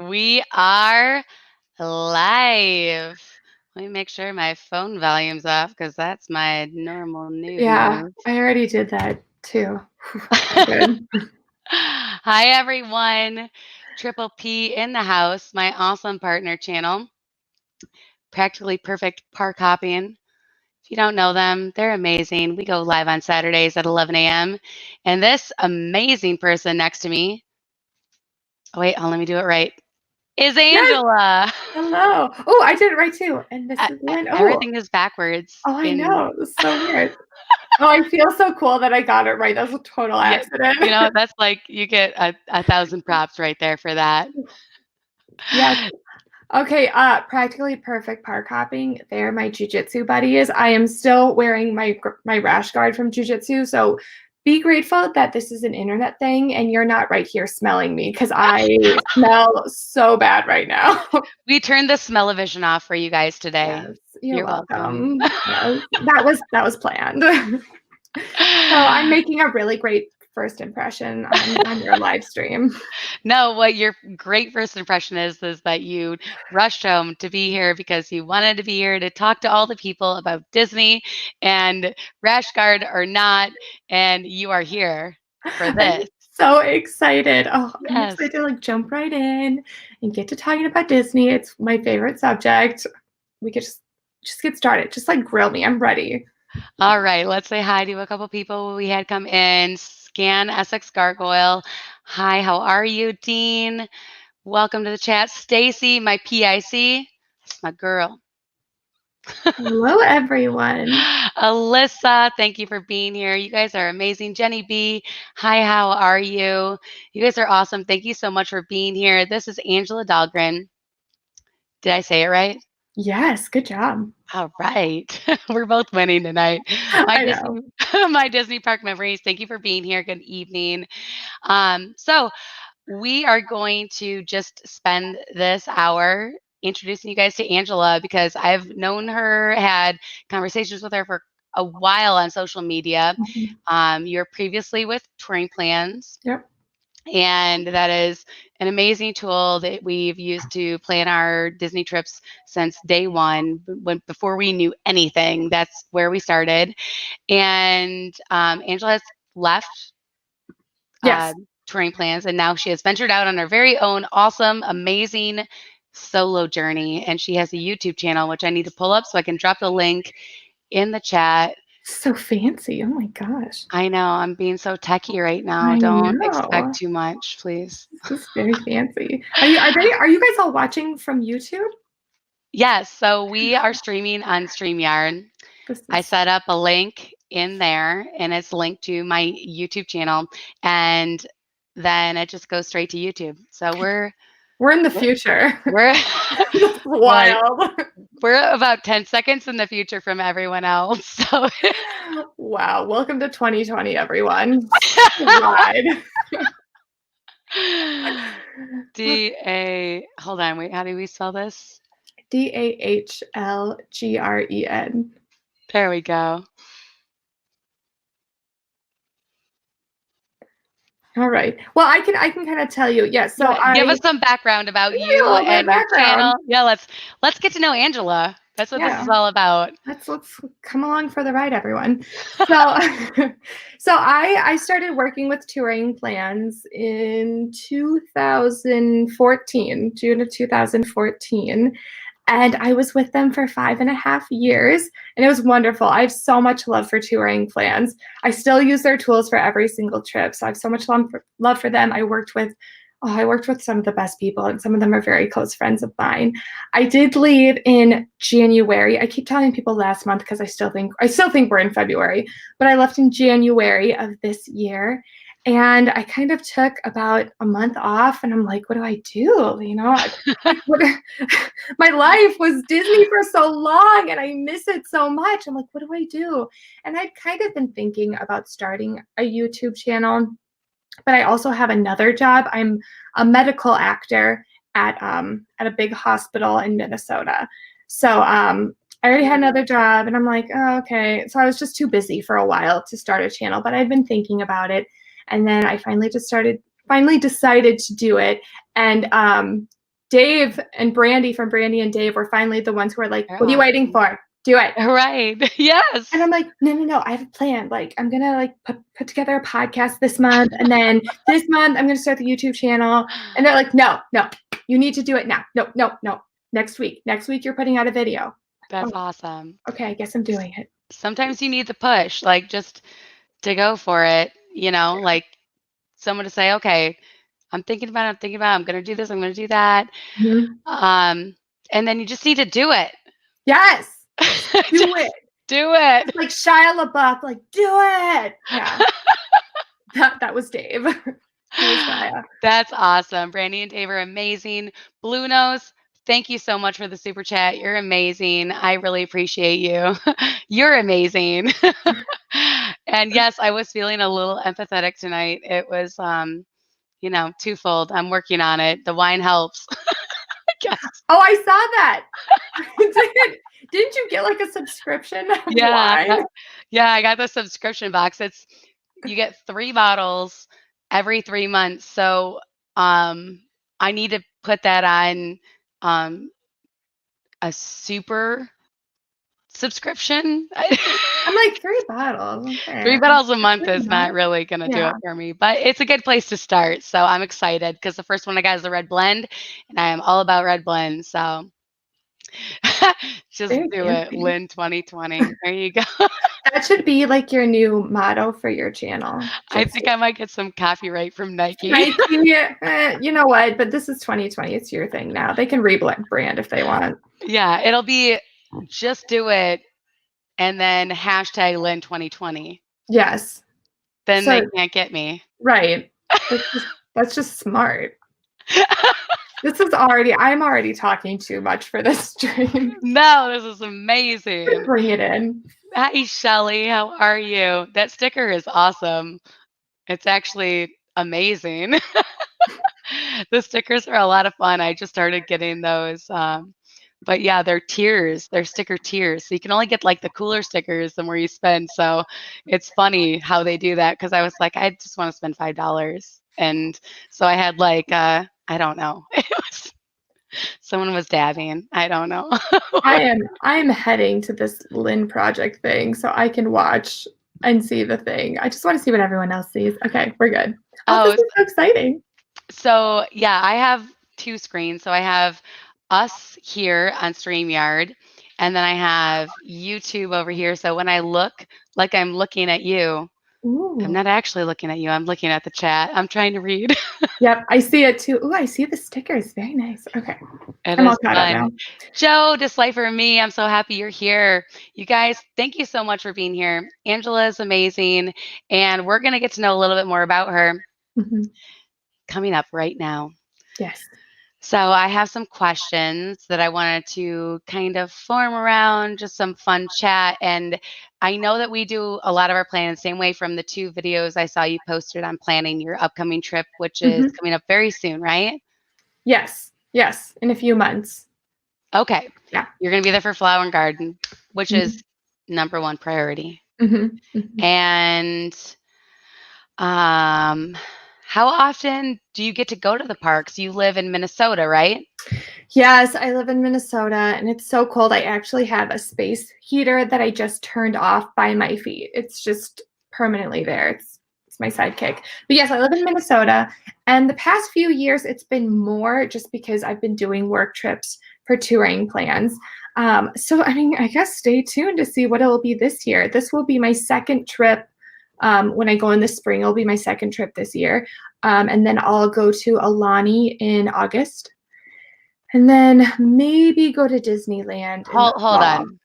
We are live. Let me make sure my phone volume's off because that's my normal noob Yeah, move. I already did that too. Good. Hi, everyone. Triple P in the house, my awesome partner channel, Practically Perfect Park Hopping. If you don't know them, they're amazing. We go live on Saturdays at 11 a.m. And this amazing person next to me, oh, wait, let me do it right, is Yes. Angela. Hello. Oh, I did it right too. And this is Lynn. Oh, Everything is backwards I in. know. This is so weird. Oh, I feel so cool that I got it right. That was a total Yeah, accident. that's like you get a thousand props right there for that. Yes. Okay, Practically Perfect Park Hopping. They're my jujitsu buddies. I am still wearing my rash guard from jujitsu, so be grateful that this is an internet thing and you're not right here smelling me because I smell so bad right now. We turned the smell-o-vision off for you guys today. Yes, you're You're welcome. welcome. Yes, that was planned. So I'm making a really great first impression on your live stream. No, what your great first impression is that you rushed home to be here because you wanted to be here to talk to all the people about Disney and rash guard or not, and you are here for I'm this. so excited. Oh, I'm Yes. excited to like jump right in and get to talking about Disney. It's my favorite subject. We could just get started. Just like grill me. I'm ready. All right, let's say hi to a couple people we had come in. Scan Essex Gargoyle. Hi, how are you, Dean? Welcome to the chat. Stacy, my PIC. That's my girl. Hello, everyone. Alyssa, thank you for being here. You guys are amazing. Jenny B, hi, how are you? You guys are awesome. Thank you so much for being here. This is Angela Dahlgren. Did I say it right? Yes, good job. All right. We're both winning tonight. My I Disney know. my Disney park memories. Thank you for being here. Good evening. So we are going to just spend this hour introducing you guys to Angela because I've known her, had conversations with her for a while on social media. Mhm. You're previously with Touring Plans, Yep. and that is an amazing tool that we've used to plan our Disney trips since day one, before we knew anything. That's where we started. And Angela has left Yes. Touring Plans, and now she has ventured out on her very own awesome, amazing solo journey. And she has a YouTube channel, which I need to pull up so I can drop the link in the chat. So fancy. Oh my gosh. I know I'm being so techie right now. I Don't expect know. too much, please. This is very fancy. Are you guys all watching from YouTube? Yes, so we are streaming on StreamYard. This I is set up a link in there, and it's linked to my YouTube channel, and then it just goes straight to YouTube. So we're in the we're future. we're That's right. wild. We're about 10 seconds in the future from everyone else. So Wow. Welcome to 2020, everyone. Ride. Hold on, wait, how do we spell this? Dahlgren. There we go. All right. Well, I can kind of tell you. Yes. So Yeah, give I us some background about give me a you little bit of and your channel. background. Yeah, let's get to know Angela. That's what this Yeah. is all about. Let's come along for the ride, everyone. So so I started working with Touring Plans in 2014, June of 2014. And I was with them for 5.5 years, and it was wonderful. I have so much love for Touring Plans. I still use their tools for every single trip, so I have so much love for them. I worked with some of the best people, and some of them are very close friends of mine. I did leave in January. I keep telling people last month because I still think we're in February, but I left in January of this year. And I kind of took about a month off, and I'm like, what do I do? You know, my life was Disney for so long and I miss it so much. I'm like, what do I do? And I'd kind of been thinking about starting a YouTube channel, but I also have another job. I'm a medical actor at a big hospital in Minnesota. So I already had another job, and I'm like, oh, okay. So I was just too busy for a while to start a channel, but I'd been thinking about it. And then I finally decided to do it. And Dave and Brandy from Brandy and Dave were finally the ones who were like, They're what are you waiting awesome. for? Do it. Right. Yes. And I'm like, no, I have a plan. Like, I'm gonna like put together a podcast this month, and then this month I'm gonna start the YouTube channel. And they're like, no, you need to do it now. No. Next week you're putting out a video. That's Oh, awesome. okay, I guess I'm doing it. Sometimes you need the push, like just to go for it, like someone to say, okay, I'm thinking about it, I'm going to do this, I'm going to do that. Mhm. And then you just need to do it. Yes, do Just it. do it. It's like Shia LaBeouf, like, do it. Yeah. that was Dave. He was Shia. That's awesome. Brandy and Dave are amazing. Blue Nose, thank you so much for the super chat. You're amazing. I really appreciate you. You're amazing. And yes, I was feeling a little empathetic tonight. It was, twofold. I'm working on it. The wine helps, I guess. Oh, I saw that. Didn't you get like a subscription of Yeah. wine? Yeah, I got the subscription box. You get 3 bottles every 3 months. So, I need to put that on a super subscription. I'm like 3 bottles. Okay. 3 bottles a month Pretty is not nice. really gonna do Yeah. it for me, but it's a good place to start. So I'm excited because the first one I got is a red blend, and I am all about red blends. So just Very do it, fancy. Lynn 2020. There you go. That should be like your new motto for your channel. I Just think I might get some copyright from Nike. Nike. You know what? But this is 2020. It's your thing now. They can rebrand if they want. Yeah, it'll be just do it and then hashtag Lynn 2020. Yes. Then So they can't get me. right. That's just smart. I'm already talking too much for this stream. No, this is amazing. Bring it in. Hi, Shelly. How are you? That sticker is awesome. It's actually amazing. The stickers are a lot of fun. I just started getting those. But yeah, they're tiers. They're sticker tiers. So you can only get like the cooler stickers the more you spend. So it's funny how they do that because I was like, I just want to spend $5. And so I had like, I don't know. Someone was dabbing. I don't know. I am heading to this Lynn Project thing so I can watch and see the thing. I just want to see what everyone else sees. Okay, we're good. Oh, this is so exciting. So yeah, I have 2 screens. So I have us here on StreamYard, and then I have YouTube over here. So when I look like I'm looking at you, Ooh. I'm not actually looking at you. I'm looking at the chat. I'm trying to read. Yep, I see it too. Ooh, I see the stickers. Very nice. Okay. It I'm is all caught up now. fun. Joe, Decipher Me, I'm so happy you're here. You guys, thank you so much for being here. Angela is amazing, and we're going to get to know a little bit more about her coming up right now. Yes. So I have some questions that I wanted to kind of form around, just some fun chat. And I know that we do a lot of our planning the same way from the 2 videos I saw you posted on planning your upcoming trip, which is coming up very soon, right? Yes. Yes. In a few months. Okay. Yeah. You're going to be there for Flower and Garden, which is number 1 priority. And how often do you get to go to the parks? You live in Minnesota, right? Yes, I live in Minnesota and it's so cold. I actually have a space heater that I just turned off by my feet. It's just permanently there. It's my sidekick. But yes, I live in Minnesota, and the past few years it's been more just because I've been doing work trips for touring plans. So I mean, I guess stay tuned to see what it'll be this year. This will be my second trip. When I go in the spring, it'll be my second trip this year. And then I'll go to Alani in August. And then maybe go to Disneyland. Hold on.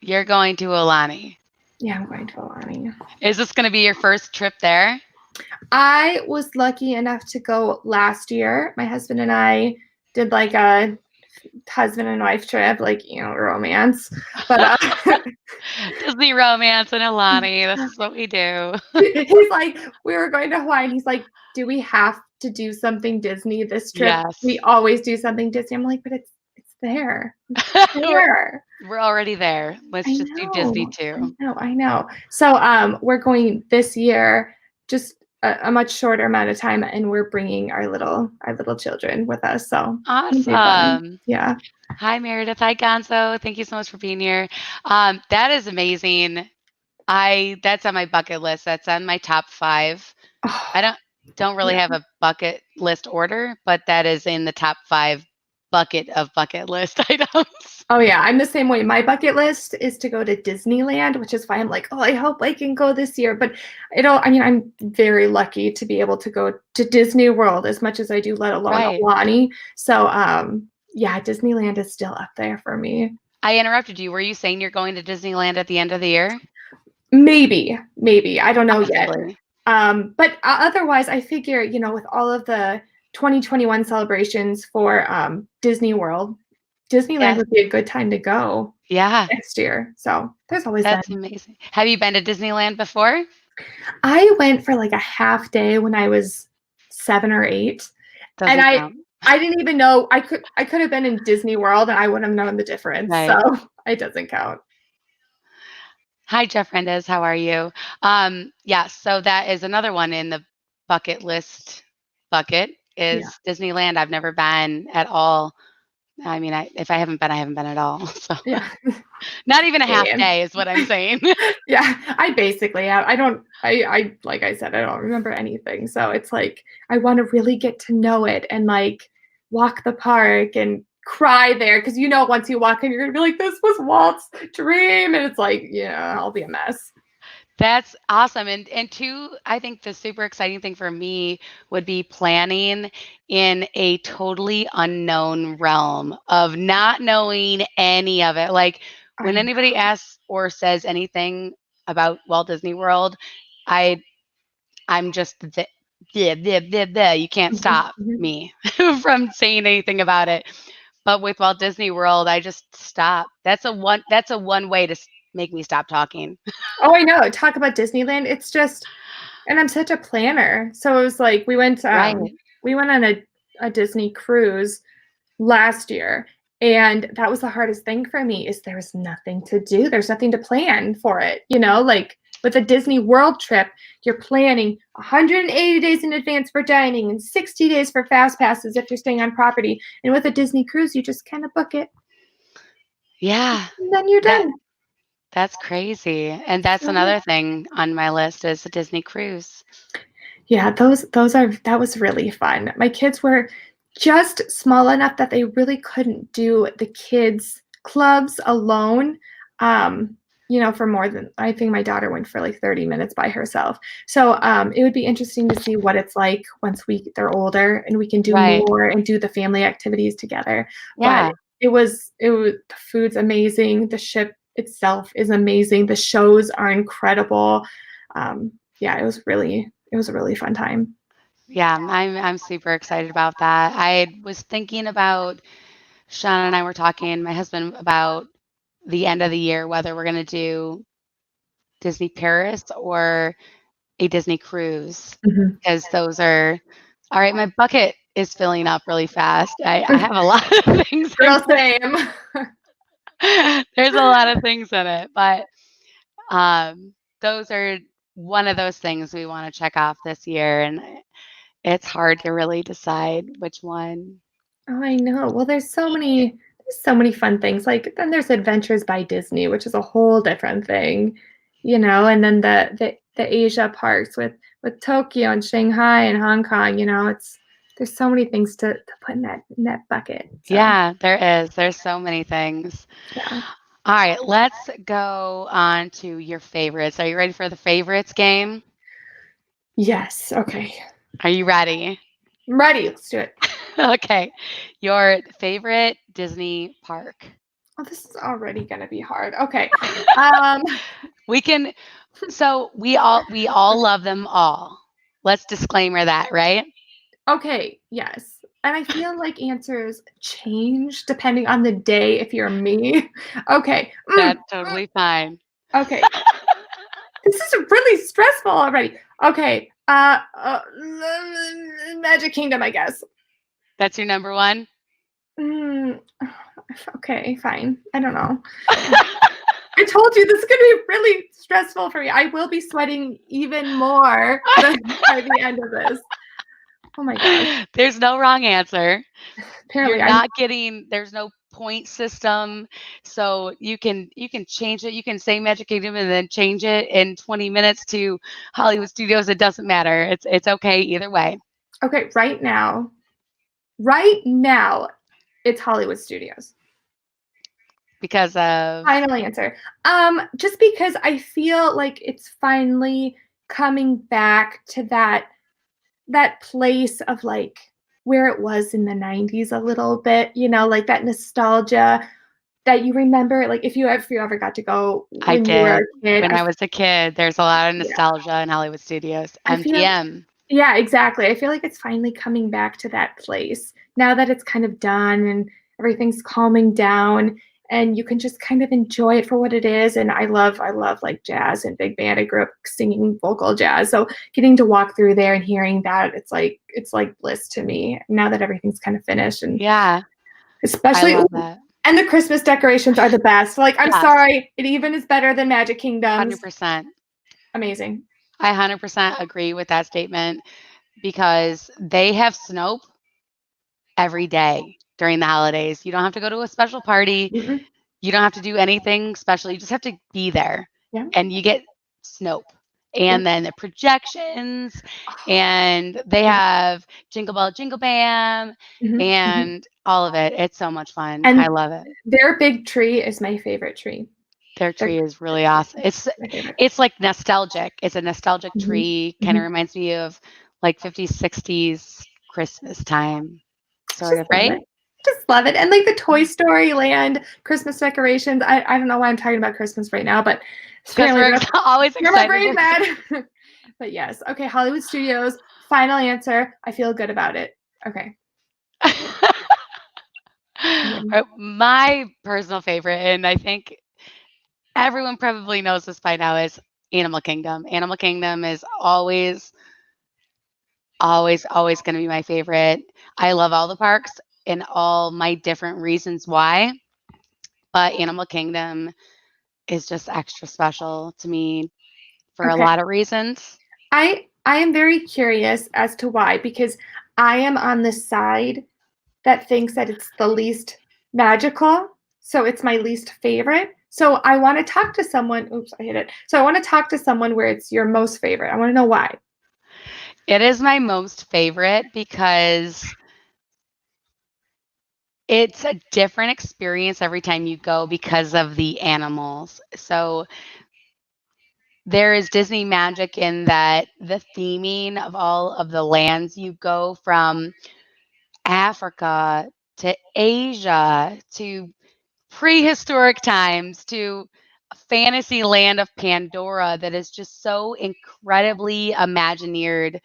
You're going to Alani. Yeah, I'm going to Alani. Is this going to be your first trip there? I was lucky enough to go last year. My husband and I did like a husband and wife trip, like, romance. But Disney romance in Alani. This is what we do. He's like, we were going to Hawaii, and he's like, do we have to do something Disney this trip? Yes. We always do something Disney. I'm like, but it's there. It's there. We're already there. Let's just do Disney too. I know. So we're going this year, just a much shorter amount of time, and we're bringing our little children with us. So it'll be fun. Awesome. Yeah. Hi, Meredith. Hi, Gonzo. Thank you so much for being here. That is amazing. That's on my bucket list. That's on my top 5. I Oh, don't really yeah. have a bucket list order, but that is in the top 5 bucket list items. Oh yeah, I'm the same way. My bucket list is to go to Disneyland, which is why I'm like, oh, I hope I can go this year. But I'm very lucky to be able to go to Disney World as much as I do, let alone Right. Aulani. So yeah, Disneyland is still up there for me. I interrupted you. Were you saying you're going to Disneyland at the end of the year? Maybe. I don't know yet. Possibly. But otherwise, I figure, with all of the 2021 celebrations for Disney World, Disneyland Yes. would be a good time to go Yeah. next year. So there's always that. That's amazing. Have you been to Disneyland before? I went for like a half day when I was 7 or 8, and Doesn't count. I didn't even know I could have been in Disney World and I wouldn't have known the difference. Right. So it doesn't count. Hi, Jeff Rendez. How are you? Yeah, so that is another one in the bucket list bucket is Yeah. Disneyland. I've never been at all. I mean, if I haven't been, I haven't been at all. So Yeah. not even a half Same. day is what I'm saying. Yeah, I basically have. I like I said, I don't remember anything. So it's like I want to really get to know it and like walk the park and cry there because once you walk in, you're gonna be like, this was Walt's dream, and it's like, I'll be a mess. That's awesome. And two, I think the super exciting thing for me would be planning in a totally unknown realm of not knowing any of it. Like I when anybody know. asks or says anything about Walt Disney World, I'm just you can't Mhm, stop mhm. me from saying anything about it. But with Walt Disney World, I just stop. That's a one way to make me stop talking. Oh, I know. Talk about Disneyland. It's just, and I'm such a planner. So it was like Right. we went on a Disney cruise last year, and that was the hardest thing for me is there was nothing to do. There's nothing to plan for it. Like with a Disney World trip, you're planning 180 days in advance for dining and 60 days for fast passes if you're staying on property. And with a Disney cruise, you just kind of book it, Yeah. and then you're That done. that's crazy. And that's So another thing on my list is a Disney cruise. yeah, that was really fun. My kids were just small enough that they really couldn't do the kids clubs alone. For more than I think my daughter went for like 30 minutes by herself. So it would be interesting to see what it's like once they're older and we can do Right. more and do the family activities together. Yeah. But the food's amazing. The ship itself is amazing. The shows are incredible. Yeah, it was a really fun time. Yeah, I'm super excited about that. I was thinking about Sean and I were talking, my husband, about the end of the year, whether we're going to do Disney Paris or a Disney cruise, Mhm. because those are all right. My bucket is filling up really fast. I have a lot of things. Girl, same. There's a lot of things in it, but those are one of those things we want to check off this year, and it's hard to really decide which one. Oh, I know. Well, there's so many fun things. Like then there's Adventures by Disney, which is a whole different thing, and then the Asia parks with Tokyo and Shanghai and Hong Kong, there's so many things to put in that bucket. So Yeah, there is. There's so many things. yeah. All right, let's go on to your favorites. Are you ready for the favorites game? Yes. Okay. Are you ready? I'm ready. Let's do it. Okay. Your favorite Disney park. Oh, this is already gonna be hard. Okay. Um, We can so we all love them all. Let's disclaimer that, right? okay, yes. And I feel like answers change depending on the day if you're me. Okay. That's totally fine. Okay. This is really stressful already. Okay. Magic Kingdom, I guess. That's your number one? Mm, okay, fine. I don't know. I told you this is going to be really stressful for me. I will be sweating even more by the end of this. Oh my gosh. There's no wrong answer. Apparently, There's no point system. So you can change it. You can say Magic Kingdom and then change it in 20 minutes to Hollywood Studios. It doesn't matter. It's okay either way. Okay, right now, it's Hollywood Studios. Because of Final answer. Just because I feel like it's finally coming back to that place of like where it was in the 90s a little bit, like that nostalgia that you remember, like if you ever got to go I when you were did. a kid. When I was a kid, there's a lot of Yeah. nostalgia in Hollywood Studios. I feel MGM. Yeah, exactly. I feel like it's finally coming back to that place now that it's kind of done and everything's calming down and you can just kind of enjoy it for what it is. And I love like jazz and big band. I grew up singing vocal jazz. So getting to walk through there and hearing that, it's like bliss to me now that everything's kind of finished. And Yeah. especially, I love that. and the Christmas decorations are the best. Like, I'm Yes. sorry, it even is better than Magic Kingdom's. 100%. Amazing. I 100% agree with that statement because they have Snope every day during the holidays. You don't have to go to a special party. Mm-mm. You don't have to do anything special. You just have to be there. Yeah. And you get Snope. And then the projections, and they have Jingle Bell, Jingle Bam, and all of it. It's so much fun. And I love it. Their big tree is my favorite tree. Their tree is really awesome. It's like nostalgic. It's a nostalgic tree. Kind of reminds me of like 50s, 60s Christmas time, sort of, right? Just love it. And like the Toy Story Land Christmas decorations. I don't know why I'm talking about Christmas right now, but apparently we're always excited. But yes. Okay, Hollywood Studios. Final answer. I feel good about it. Okay. My personal favorite, and I think everyone probably knows this by now, is Animal Kingdom. Animal Kingdom is always going to be my favorite. I love all the parks and all my different reasons why, but Animal Kingdom is just extra special to me for a lot of reasons. I am very curious as to why, because I am on the side that thinks that it's the least magical, so it's my least favorite. So I want to talk to someone. Oops, I hit it. So I want to talk to someone where it's your most favorite. I want to know why. It is my most favorite because it's a different experience every time you go because of the animals. So there is Disney magic in that the theming of all of the lands you go from Africa to Asia to prehistoric times to a fantasy land of Pandora that is just so incredibly imagineered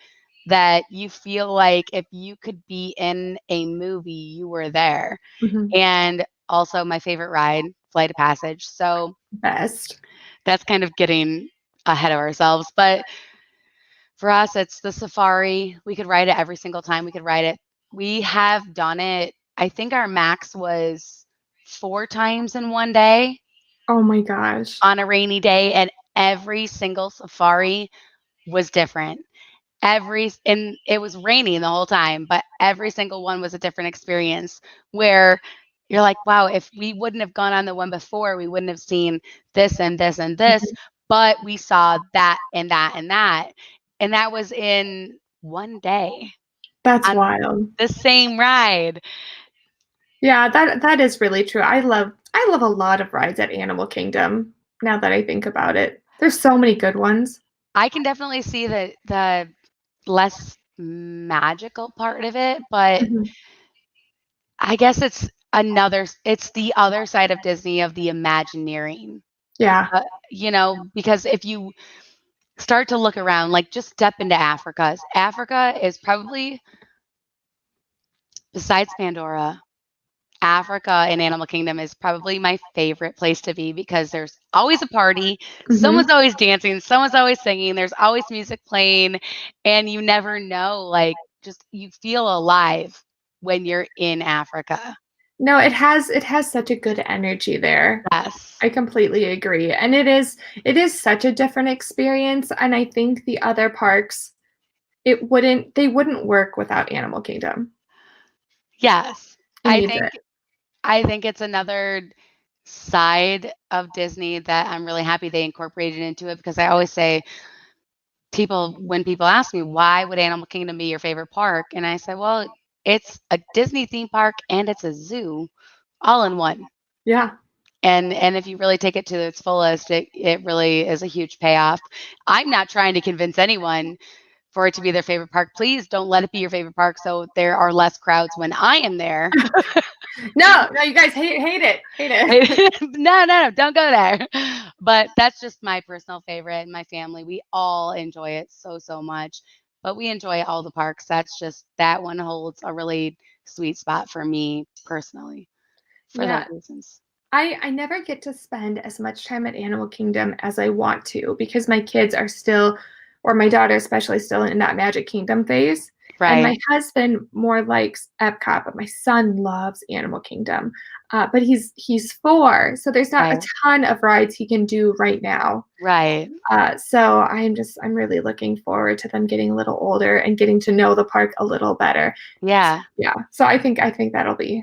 that you feel like if you could be in a movie, you were there. And also my favorite ride, Flight of Passage. So best. That's kind of getting ahead of ourselves. But for us, it's the safari. We could ride it every single time. We could ride it. We have done it. I think our max was 4 times in one day. Oh my gosh. On a rainy day, and every single safari was different. And it was raining the whole time, but every single one was a different experience where you're like, wow, if we wouldn't have gone on the one before, we wouldn't have seen this and this and this, but we saw that and that and that. And that was in one day. That's wild. The same ride. Yeah, that is really true. I love a lot of rides at Animal Kingdom now that I think about it. There's so many good ones. I can definitely see the less magical part of it, but I guess it's the other side of Disney of the Imagineering. Yeah. Because if you start to look around, like just step into Africa. Africa is probably, besides Pandora, Africa and Animal Kingdom is probably my favorite place to be because there's always a party. Someone's always dancing. Someone's always singing. There's always music playing. And you never know, like, just you feel alive when you're in Africa. No, it has such a good energy there. Yes. I completely agree. And it is such a different experience. And I think the other parks, they wouldn't work without Animal Kingdom. Yes. It I needs think it. I think it's another side of Disney that I'm really happy they incorporated into it because I always say when people ask me, "Why would Animal Kingdom be your favorite park?" And I say, "Well, it's a Disney theme park and it's a zoo all in one." Yeah. And if you really take it to its fullest, it really is a huge payoff. I'm not trying to convince anyone for it to be their favorite park. Please don't let it be your favorite park so there are less crowds when I am there. No, no, you guys hate it. Hate it. No, no, no, don't go there. But that's just my personal favorite and my family. We all enjoy it so, so much. But we enjoy all the parks. That one holds a really sweet spot for me personally for those Yeah. reasons. I never get to spend as much time at Animal Kingdom as I want to because my kids are still, or my daughter especially, still in that Magic Kingdom phase. And my Right, husband more likes Epcot, but my son loves Animal Kingdom. But he's 4, so there's not a right, ton of rides he can do right now. right. So I'm really looking forward to them getting a little older and getting to know the park a little better. Yeah. Yeah, so I think that'll be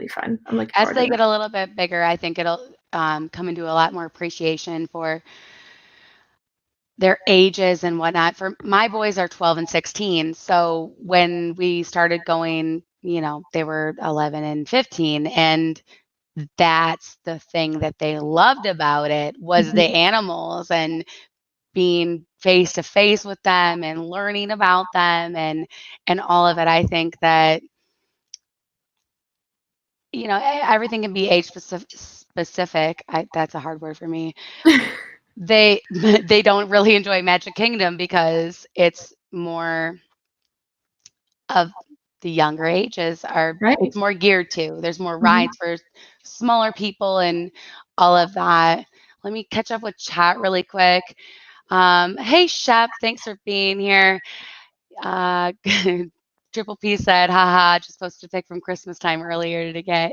fun. I'm looking As forward to they that. get a little bit bigger, I think it'll come into a lot more appreciation for their ages and whatnot. For my boys are 12 and 16. So when we started going, they were 11 and 15. And that's the thing that they loved about it was the Mhm. animals and being face to face with them and learning about them and all of it. I think that, everything can be age specific. That's a hard word for me. They they don't really enjoy Magic Kingdom because it's more of the younger ages it's Right. more geared to. There's more Mhm. rides for smaller people and all of that. Let me catch up with chat really quick. Hey Shep, thanks for being here. Uh, Triple P said, haha, just posted a pic from Christmas time earlier today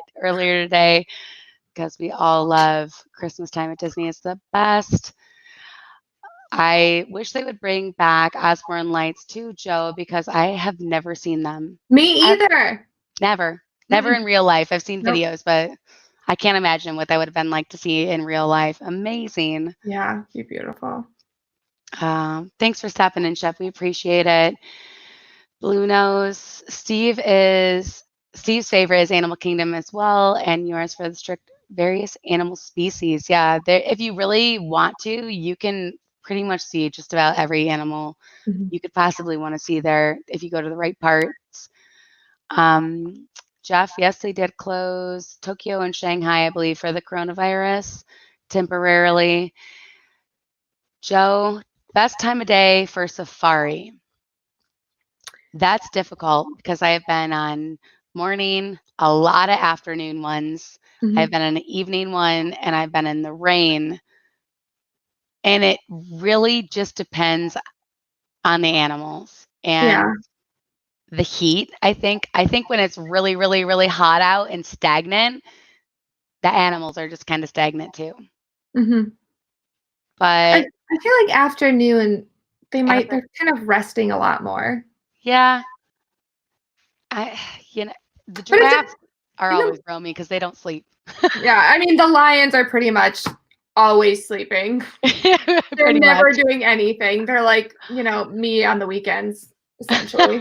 because we all love Christmas time at Disney. It's the best. I wish they would bring back Osborne Lights too, Joe, because I have never seen them. Me I've either. never in Mm-mm. real life. I've seen Nope. videos, but I can't imagine what that would have been like to see in real life. Amazing. Yeah, be beautiful. Thanks for stopping in, Chef. We appreciate it. Blue Nose. Steve's favorite is Animal Kingdom as well, and yours for the strict various animal species. Yeah, if you really want to, you can pretty much see just about every animal Mhm. you could possibly want to see there if you go to the right parts. Um, Jeff, yes, they did close Tokyo and Shanghai, I believe, for the coronavirus temporarily. Joe, best time of day for safari. That's difficult because I have been on morning, a lot of afternoon ones. I've Mhm. been in an evening one, and I've been in the rain. And it really just depends on the animals Yeah. and the heat. I think when it's really, really, really hot out and stagnant, the animals are just kind of stagnant too. Mhm. I But I feel like afternoon, after, they're kind of resting a lot more. yeah, I, you know, the But it's a giraffes are in the always roaming because they don't sleep. yeah, I mean, the lions are pretty much always sleeping. They're Pretty much. never doing anything. They're like, me on the weekends, essentially.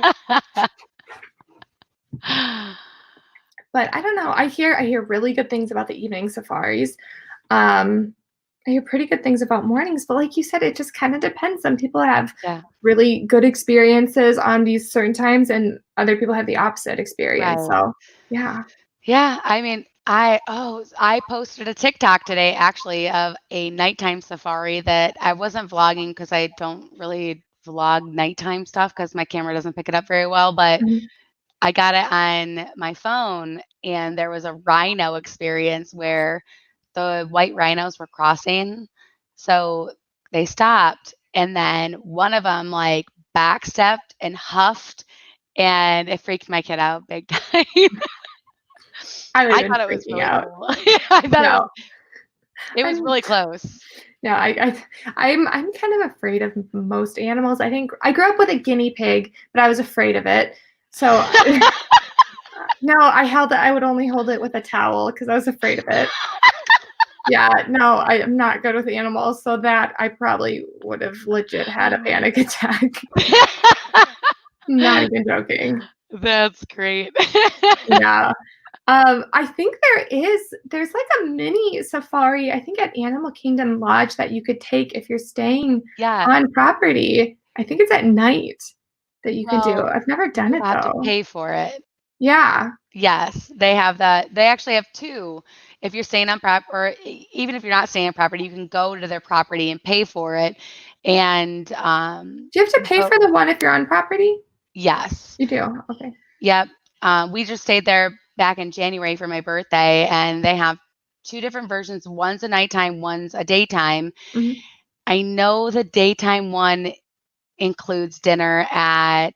But I don't know. I hear really good things about the evening safaris. Um, I hear pretty good things about mornings, but like you said, it just kind of depends. Some people have Yeah, really good experiences on these certain times, and other people have the opposite experience. right. So, yeah. Yeah, I mean, I posted a TikTok today actually of a nighttime safari that I wasn't vlogging because I don't really vlog nighttime stuff because my camera doesn't pick it up very well, but Mhm. I got it on my phone and there was a rhino experience where the white rhinos were crossing. So they stopped and then one of them like backstepped and huffed and it freaked my kid out big time. I would have I been thought it was freaking really out. cool. I thought No, it was I'm really close. no, I'm kind of afraid of most animals. I think I grew up with a guinea pig, but I was afraid of it. So no, I would only hold it with a towel because I was afraid of it. Yeah, no, I am not good with animals, so that I probably would have legit had a panic attack. Not even joking. That's great. Yeah. I think there's like a mini safari, I think at Animal Kingdom Lodge that you could take if you're staying Yeah. on property. I think it's at night that you can do. Well, I've never done you it have to though. pay for it. Yeah. Yes, they have that. They actually have 2. If you're staying on or even if you're not staying on property, you can go to their property and pay for it. And Do you have to pay go, for the one if you're on property? yes, You do. Okay. yep. We just stayed there back in January for my birthday, and they have 2 different versions. One's a nighttime, one's a daytime. Mhm. I know the daytime one includes dinner at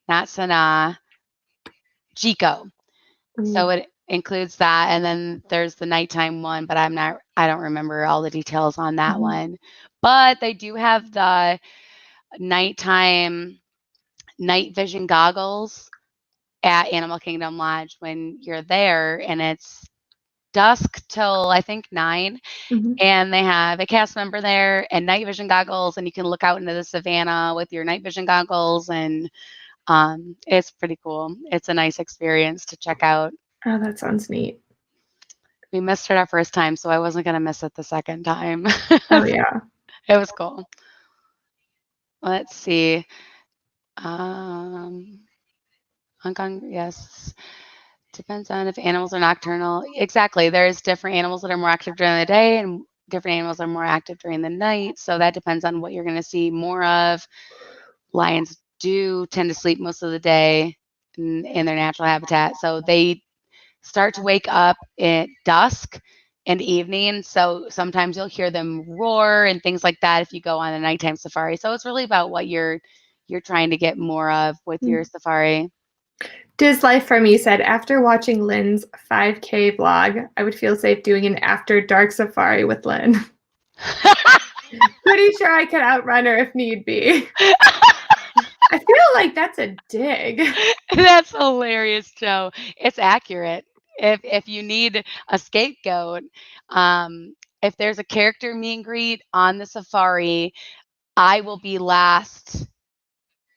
not Sanaa, Chico. So Mm. it includes that, and then there's the nighttime one, but I don't remember all the details on that Mhm. one. But they do have the nighttime night vision goggles at Animal Kingdom Lodge when you're there, and it's dusk till I think 9, Mhm. and they have a cast member there and night vision goggles, and you can look out into the savannah with your night vision goggles, and it's pretty cool. It's a nice experience to check out. Oh, that sounds neat. We missed it our first time, so I wasn't gonna miss it the second time. Oh yeah. It was cool. Let's see. Um, Hong Kong, yes. Depends on if animals are nocturnal. Exactly. There's different animals that are more active during the day and different animals are more active during the night. So that depends on what you're going to see more of. Lions do tend to sleep most of the day in their natural habitat. So they start to wake up at dusk and evening. So sometimes you'll hear them roar and things like that if you go on a nighttime safari. So it's really about what you're trying to get more of with your Mm. safari. Diz Life for Me said, after watching Lynn's 5K vlog, I would feel safe doing an after dark safari with Lynn. Pretty sure I could outrun her if need be. I feel like that's a dig. That's hilarious, Joe. It's accurate. If you need a scapegoat, if there's a character meet and greet on the safari, I will be last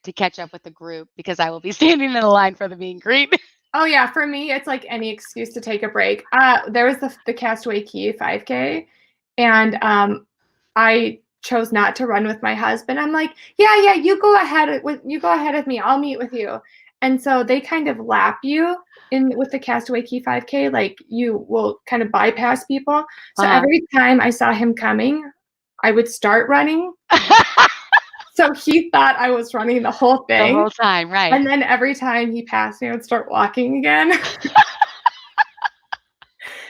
to catch up with the group because I will be standing in the line for the meet and greet. Oh yeah, for me, it's like any excuse to take a break. There was the Castaway Key 5K, and I chose not to run with my husband. I'm like, yeah, you go ahead with me. I'll meet with you. And so they kind of lap you in with the Castaway Key 5K, like you will kind of bypass people. So Uh-huh. every time I saw him coming, I would start running. So he thought I was running the whole The thing. whole time, right. And then every time he passed me, I would start walking again.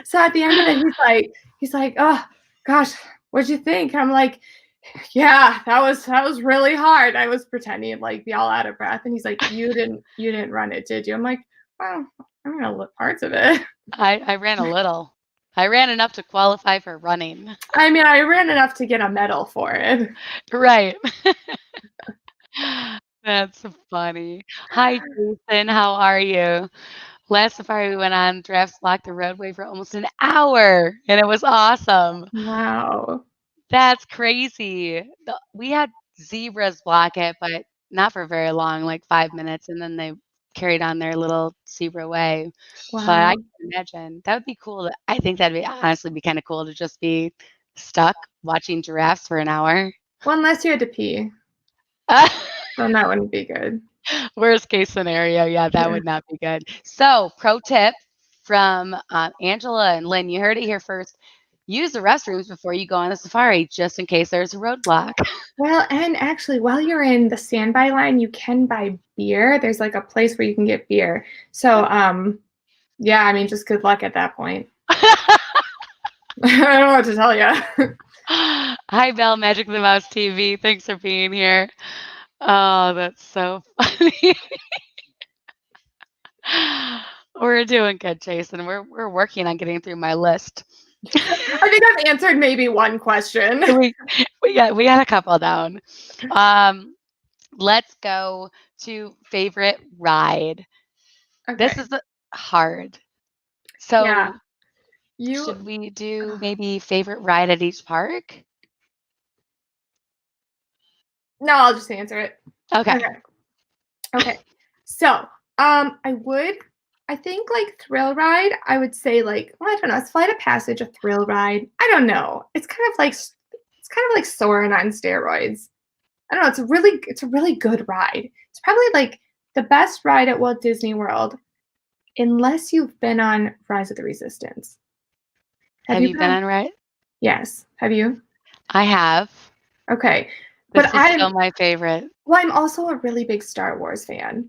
So at the end of it, he's like, oh gosh, what'd you think? I'm like, yeah, that was really hard. I was pretending like be all out of breath. And he's like, you didn't run it, did you? I'm like, well, I'm gonna look parts of it. I ran a little. I ran enough to qualify for running. I mean, I ran enough to get a medal for it. Right. That's funny. Hi, Jason. How are you? Last safari we went on, giraffes blocked the roadway for almost an hour, and it was awesome. Wow. That's crazy. We had zebras block it, but not for very long, like 5 minutes, and then they carried on their little zebra way. But I Wow. can imagine. That would be cool. I think that'd be honestly be kinda cool to just be stuck watching giraffes for an hour. Well, unless you had to pee, then that wouldn't be good. Worst case scenario, yeah, that Yeah. would not be good. So, pro tip from Angela and Lynn, you heard it here first. Use the restrooms before you go on a safari, just in case there's a roadblock. Well, and actually, while you're in the standby line, you can buy beer. There's like a place where you can get beer. So, yeah, I mean, just good luck at that point. I don't know what to tell you. Hi, Belle, Magic the Mouse TV. Thanks for being here. Oh, that's so funny. We're doing good, Jason. We're working on getting through my list. I think I've answered maybe one question. We got a couple down. Let's go to favorite ride. This Okay. is hard. Yeah. So You. should we do maybe favorite ride at each park? No, I'll just answer it. Okay. Okay. Okay. So, I think like thrill ride, I would say like, well, I don't know, is Flight of Passage a thrill ride? I don't know. It's kind of like Soarin' on steroids. I don't know. It's a really good ride. It's probably like the best ride at Walt Disney World, unless you've been on Rise of the Resistance. Have you been on ride? Yes. Have you? I have. Okay. This But is still my favorite. I'm also a really big Star Wars fan.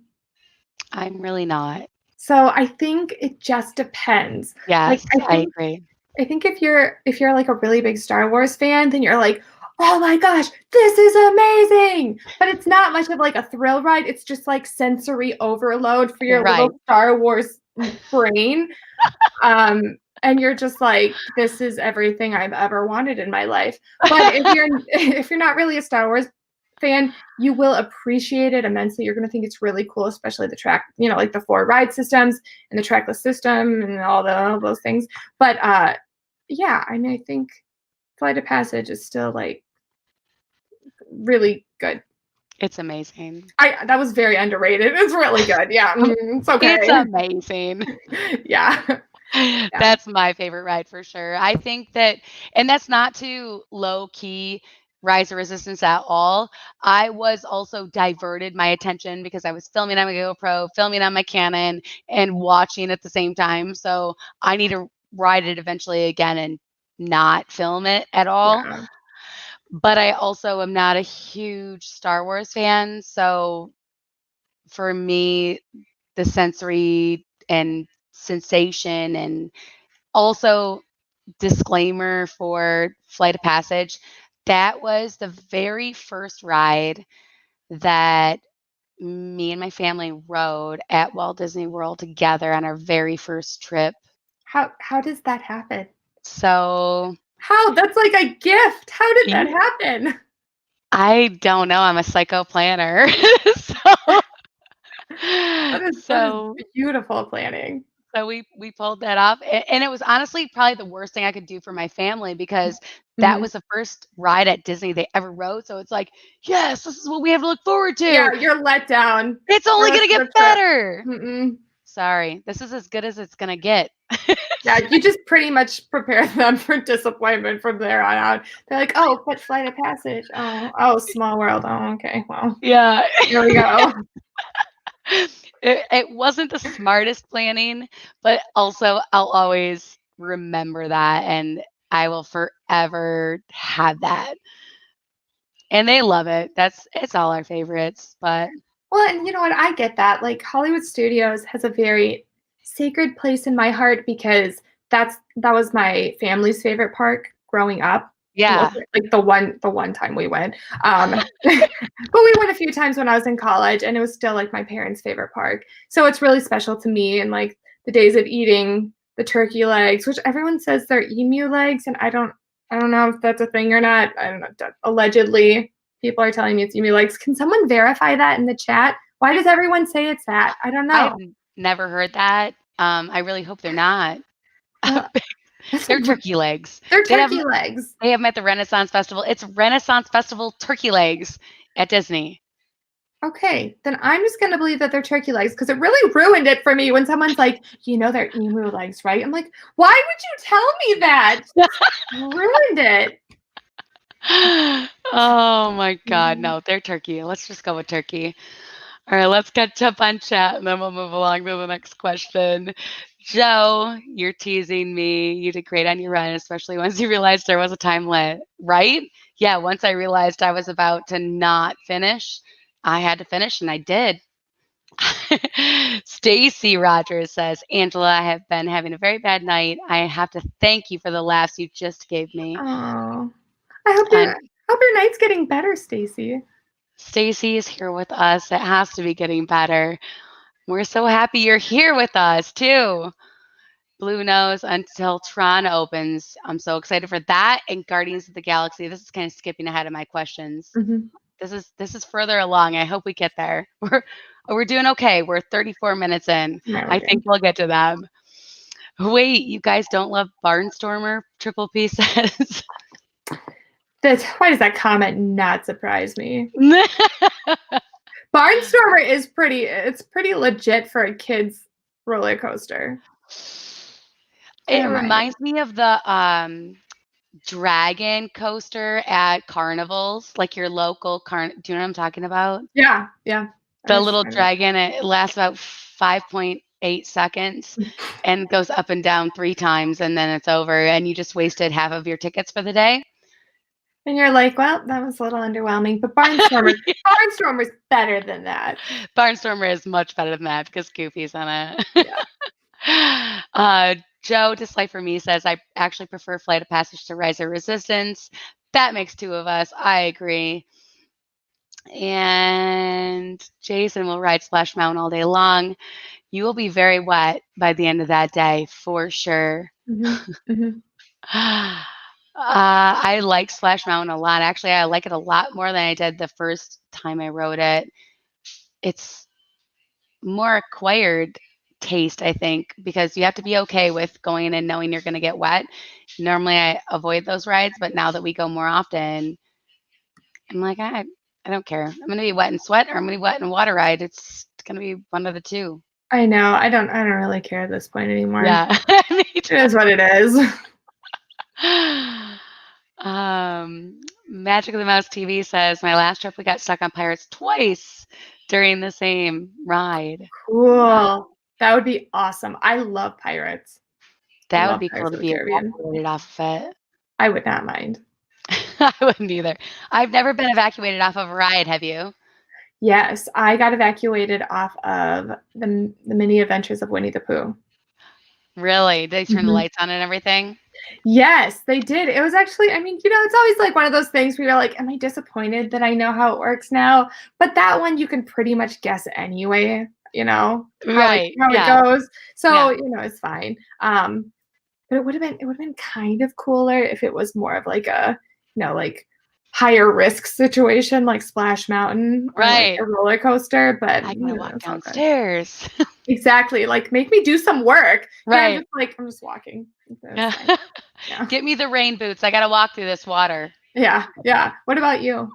I'm really not. So I think it just depends. Like Yes, I agree. I think if you're like a really big Star Wars fan, then you're like, "Oh my gosh, this is amazing." But it's not much of like a thrill ride. It's just like sensory overload for your Right. little Star Wars brain. And you're just like, "This is everything I've ever wanted in my life." But if you're not really a Star Wars fan, you will appreciate it immensely. You're going to think it's really cool, especially the track, like the 4 ride systems and the trackless system and all those things. But yeah, I mean, I think Flight of Passage is still like really good. It's amazing. That was very underrated. It's really good. Yeah, it's okay. It's amazing. Yeah. That's my favorite ride for sure. I think that, and that's not too low key Rise of Resistance at all. I was also diverted my attention because I was filming on my GoPro, filming on my Canon, and watching at the same time. So I need to ride it eventually again and not film it at all. Yeah. But I also am not a huge Star Wars fan. So for me, the sensory and sensation, and also disclaimer for Flight of Passage, that was the very first ride that me and my family rode at Walt Disney World together on our very first trip. How does that happen? So How? That's like a gift. How did that happen? I don't know. I'm a psycho planner. That is beautiful planning. So we pulled that off, and it was honestly probably the worst thing I could do for my family because that Mhm. was the first ride at Disney they ever rode. So it's like, yes, this is what we have to look forward Yeah, to. you're let down It's the only rest gonna of get the trip. better. Mm-mm. Sorry, this is as good as it's gonna get. Yeah, you just pretty much prepare them for disappointment from there on out. They're like, "Oh, but Flight of Passage. Oh, Small World. Oh, okay. Well, Yeah. here we go." It wasn't the smartest planning, but also I'll always remember that, and I will forever have that. And they love it. It's all our favorites, but Well, and you know what? I get that. Like Hollywood Studios has a very sacred place in my heart because that was my family's favorite park growing up. yeah. Like the one time we went. But we went a few times when I was in college, and it was still like my parents' favorite park. So it's really special to me. And like the days of eating the turkey legs, which everyone says they're emu legs, and I don't know if that's a thing or not. I don't know. Allegedly, people are telling me it's emu legs. Can someone verify that in the chat? Why does everyone say it's that? I don't I've know. never heard that. I really hope they're not. Well, They're turkey legs. they're They have turkey legs. they have them at the Renaissance Festival. It's Renaissance Festival turkey legs at Disney. Okay, then I'm just gonna believe that they're turkey legs because it really ruined it for me when someone's like, they're emu legs, right? I'm like, why would you tell me that? Ruined it. Oh my God, Mhm. no, they're turkey. Let's just go with turkey. All right, let's catch up on chat and then we'll move along to the next question. Joe, you're teasing me. You did great on your run, especially once you realized there was a time limit, right? Yeah, once I realized I was about to not finish, I had to finish and I did. Stacy Rogers says, Angela, I have been having a very bad night. I have to thank you for the laughs you just gave me. Oh, I hope And your night's getting better, Stacy. Stacy is here with us. It has to be getting better. We're so happy you're here with us too. Blue Nose until Tron opens. I'm so excited for that and Guardians of the Galaxy. This is kind of skipping ahead of my questions. Mhm. This is further along. I hope we get there. We're doing okay. We're 34 minutes in. No, I think we'll get to them. Wait, you guys don't love Barnstormer? Triple P says. Why does that comment not surprise me? Barnstormer is pretty legit for a kid's roller coaster. It reminds me of the dragon coaster at carnivals, like your local do you know what I'm talking about? Yeah. The little dragon, it lasts about 5.8 seconds and goes up and down 3 times and then it's over and you just wasted half of your tickets for the day. And you're like, well, that was a little underwhelming, but Barnstormer's better than that. Barnstormer is much better than that because Goofy's on it. Yeah. Joe, Decipher Me says, I actually prefer Flight of Passage to Rise of Resistance. That makes 2 of us. I agree. And Jason will ride Splash Mountain all day long. You will be very wet by the end of that day, for sure. I like Splash Mountain a lot. Actually, I like it a lot more than I did the first time I rode it. It's more acquired taste, I think, because you have to be okay with going and knowing you're going to get wet. Normally, I avoid those rides, but now that we go more often, I'm like, I don't care. I'm going to be wet and sweat, or I'm going to be wet and water ride. It's going to be one of the two. I know. I don't really care at this point anymore. Yeah, it is what it is. Magic of the Mouse TV says, my last trip we got stuck on pirates twice during the same ride. Cool. That would be awesome. I love pirates. That would be cool to be evacuated off of it. I would not mind. I wouldn't either. I've never been evacuated off of a ride. Have you? Yes, I got evacuated off of the Mini Adventures of Winnie the Pooh. Really? Did they turn the lights on and everything? Yes, they did. It was actually, I mean, it's always like one of those things where you're like, am I disappointed that I know how it works now? But that one you can pretty much guess anyway, how it goes. So, it's fine. But it would have been kind of cooler if it was more of like a, like higher risk situation like Splash Mountain or like a roller coaster. But I gotta walk downstairs. Exactly. Like make me do some work. Right. I'm just walking. Yeah. Get me the rain boots. I gotta walk through this water. Yeah. What about you?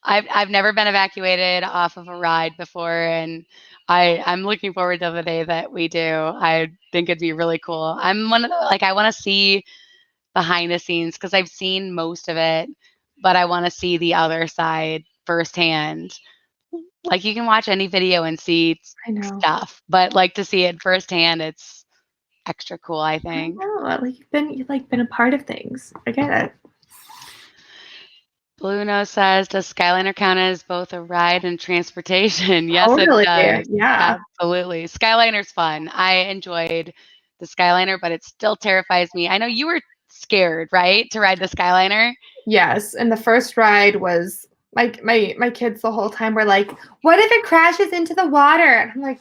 I've never been evacuated off of a ride before, and I'm looking forward to the day that we do. I think it'd be really cool. I'm one of the, I want to see behind the scenes because I've seen most of it, but I want to see the other side firsthand. Like you can watch any video and see stuff, but like to see it firsthand, it's extra cool, I think. I know. You've been a part of things. I get it. Blue Nose says, does Skyliner count as both a ride and transportation? Yes, totally. It does. Yeah. Absolutely. Skyliner's fun. I enjoyed the Skyliner, but it still terrifies me. I know you were scared, right, to ride the Skyliner? Yes. And the first ride was my kids the whole time were like, what if it crashes into the water? And I'm like,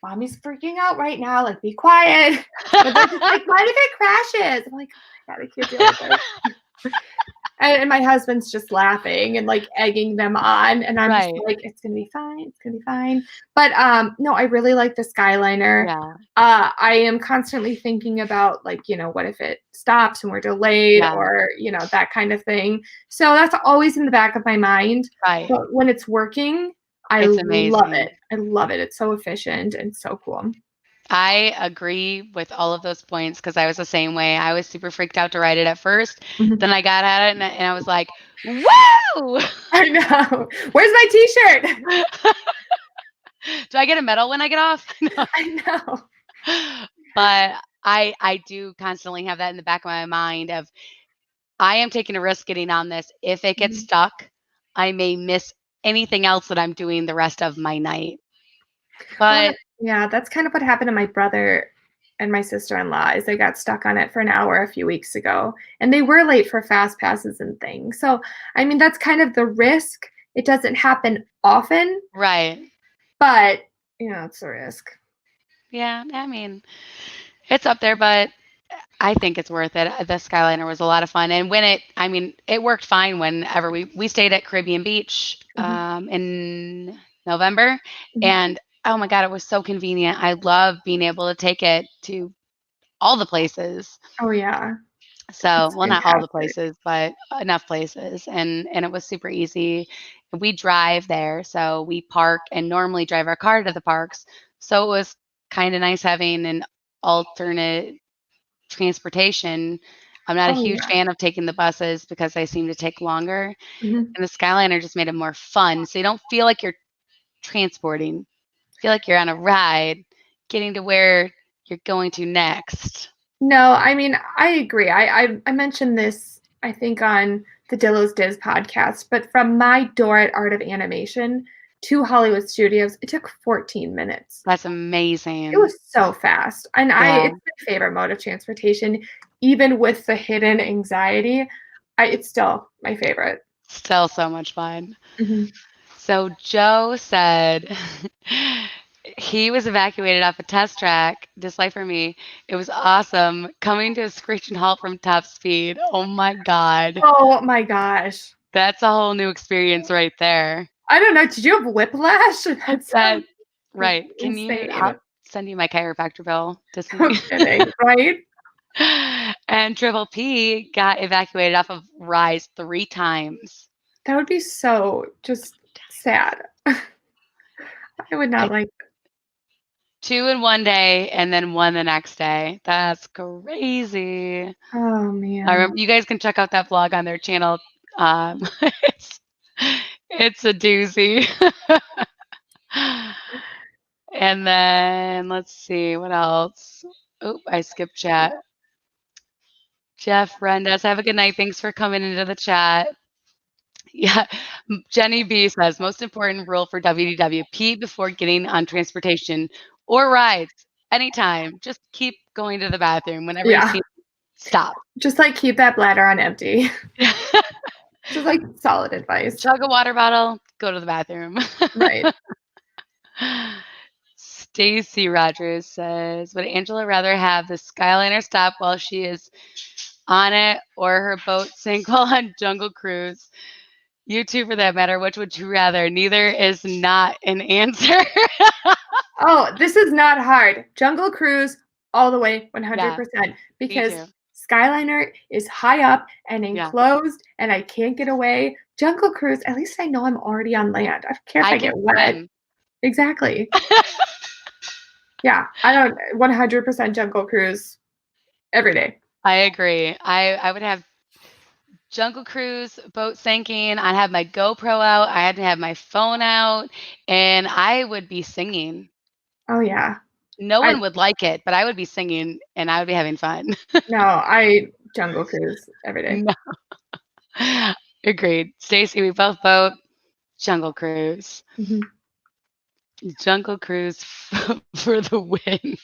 Mommy's freaking out right now. Like, be quiet. But they're just like, what if it crashes? I'm like, oh my God, I can't deal with this. And my husband's just laughing and like egging them on. And I'm just like, it's going to be fine. It's going to be fine. But no, I really like the Skyliner. Yeah. I am constantly thinking about like, what if it stops and we're delayed or, that kind of thing. So that's always in the back of my mind. Right. But when it's working, I love it. I love it. It's so efficient and so cool. I agree with all of those points because I was the same way. I was super freaked out to ride it at first. Then I got at it and I was like, woo! I know. Where's my t-shirt? Do I get a medal when I get off? No. I know. But I do constantly have that in the back of my mind of I am taking a risk getting on this. If it gets stuck, I may miss anything else that I'm doing the rest of my night. But yeah, that's kind of what happened to my brother and my sister-in-law is they got stuck on it for an hour a few weeks ago and they were late for fast passes and things. So, I mean, that's kind of the risk. It doesn't happen often. Right. But Yeah, it's a risk. Yeah, I mean, it's up there, but I think it's worth it. The Skyliner was a lot of fun, and it worked fine whenever we stayed at Caribbean Beach Mhm, in November, mhm. and oh my God, it was so convenient. I love being able to take it to all the places. Oh, yeah. So, It's well, not all the fantastic. places, but enough places, and it was super easy. We drive there, so we park and normally drive our car to the parks. So it was kind of nice having an alternate transportation. I'm not a Oh, huge yeah. fan of taking the buses because they seem to take longer, Mhm. and the Skyliner just made it more fun. So you don't feel like you're transporting. Feel like you're on a ride, getting to where you're going to next. No, I mean, I agree. I mentioned this, I think, on the Dillo's Diz podcast, but from my door at Art of Animation to Hollywood Studios, it took 14 minutes. That's It amazing. was so fast. And Yeah, it's my favorite mode of transportation, even with the hidden anxiety. It's still my favorite. still so much fun. Mhm. So Joe said he was evacuated off a test track, just like for me. It was awesome coming to a screeching halt from top speed. Oh my God. Oh my gosh. That's a whole new experience right there. I don't know. Did you have whiplash? That That sounds right. Can you insane. I'll send you my chiropractor bill to see. No kidding, right? And Triple P got evacuated off of Rise 3 times. That would be so just sad. I would not I like. 2 in one day and then 1 the next day. That's crazy. Oh I man. remember you guys can check out that vlog on their channel. It's it's a doozy. And then let's see what else. Oh, I skipped chat. Jeff Rendes, have a good night. Thanks for coming into the chat. Yeah, Jenny B says most important rule for WDW: pee before getting on transportation or rides. Anytime, just keep going to the bathroom whenever you Yeah. see. Stop. Just like keep that bladder on empty. Just like solid advice. Chug a water bottle. Go to the bathroom. Right. Stacy Rogers says, would Angela rather have the Skyliner stop while she is on it or her boat sink while on Jungle Cruise? You two, for that matter, which would you rather? Neither is not an answer. Oh, this is not hard. Jungle Cruise all the way Yeah, 100% me because too. Skyliner is high up and Yeah, enclosed and I can't get away. Jungle Cruise, at least I know I'm already on land. I don't care if I I can get wet. swim. Exactly. Yeah, I don't 100% Jungle Cruise every day. I agree. I would have Jungle Cruise, boat sinking. I'd have my GoPro out. I had to have my phone out, and I would be singing. Oh yeah. No I one would like it, but I would be singing, and I would be having fun. no, I Jungle Cruise every day. No. Agreed. Stacy, we both vote Jungle Cruise. Mhm. Jungle Cruise for the win.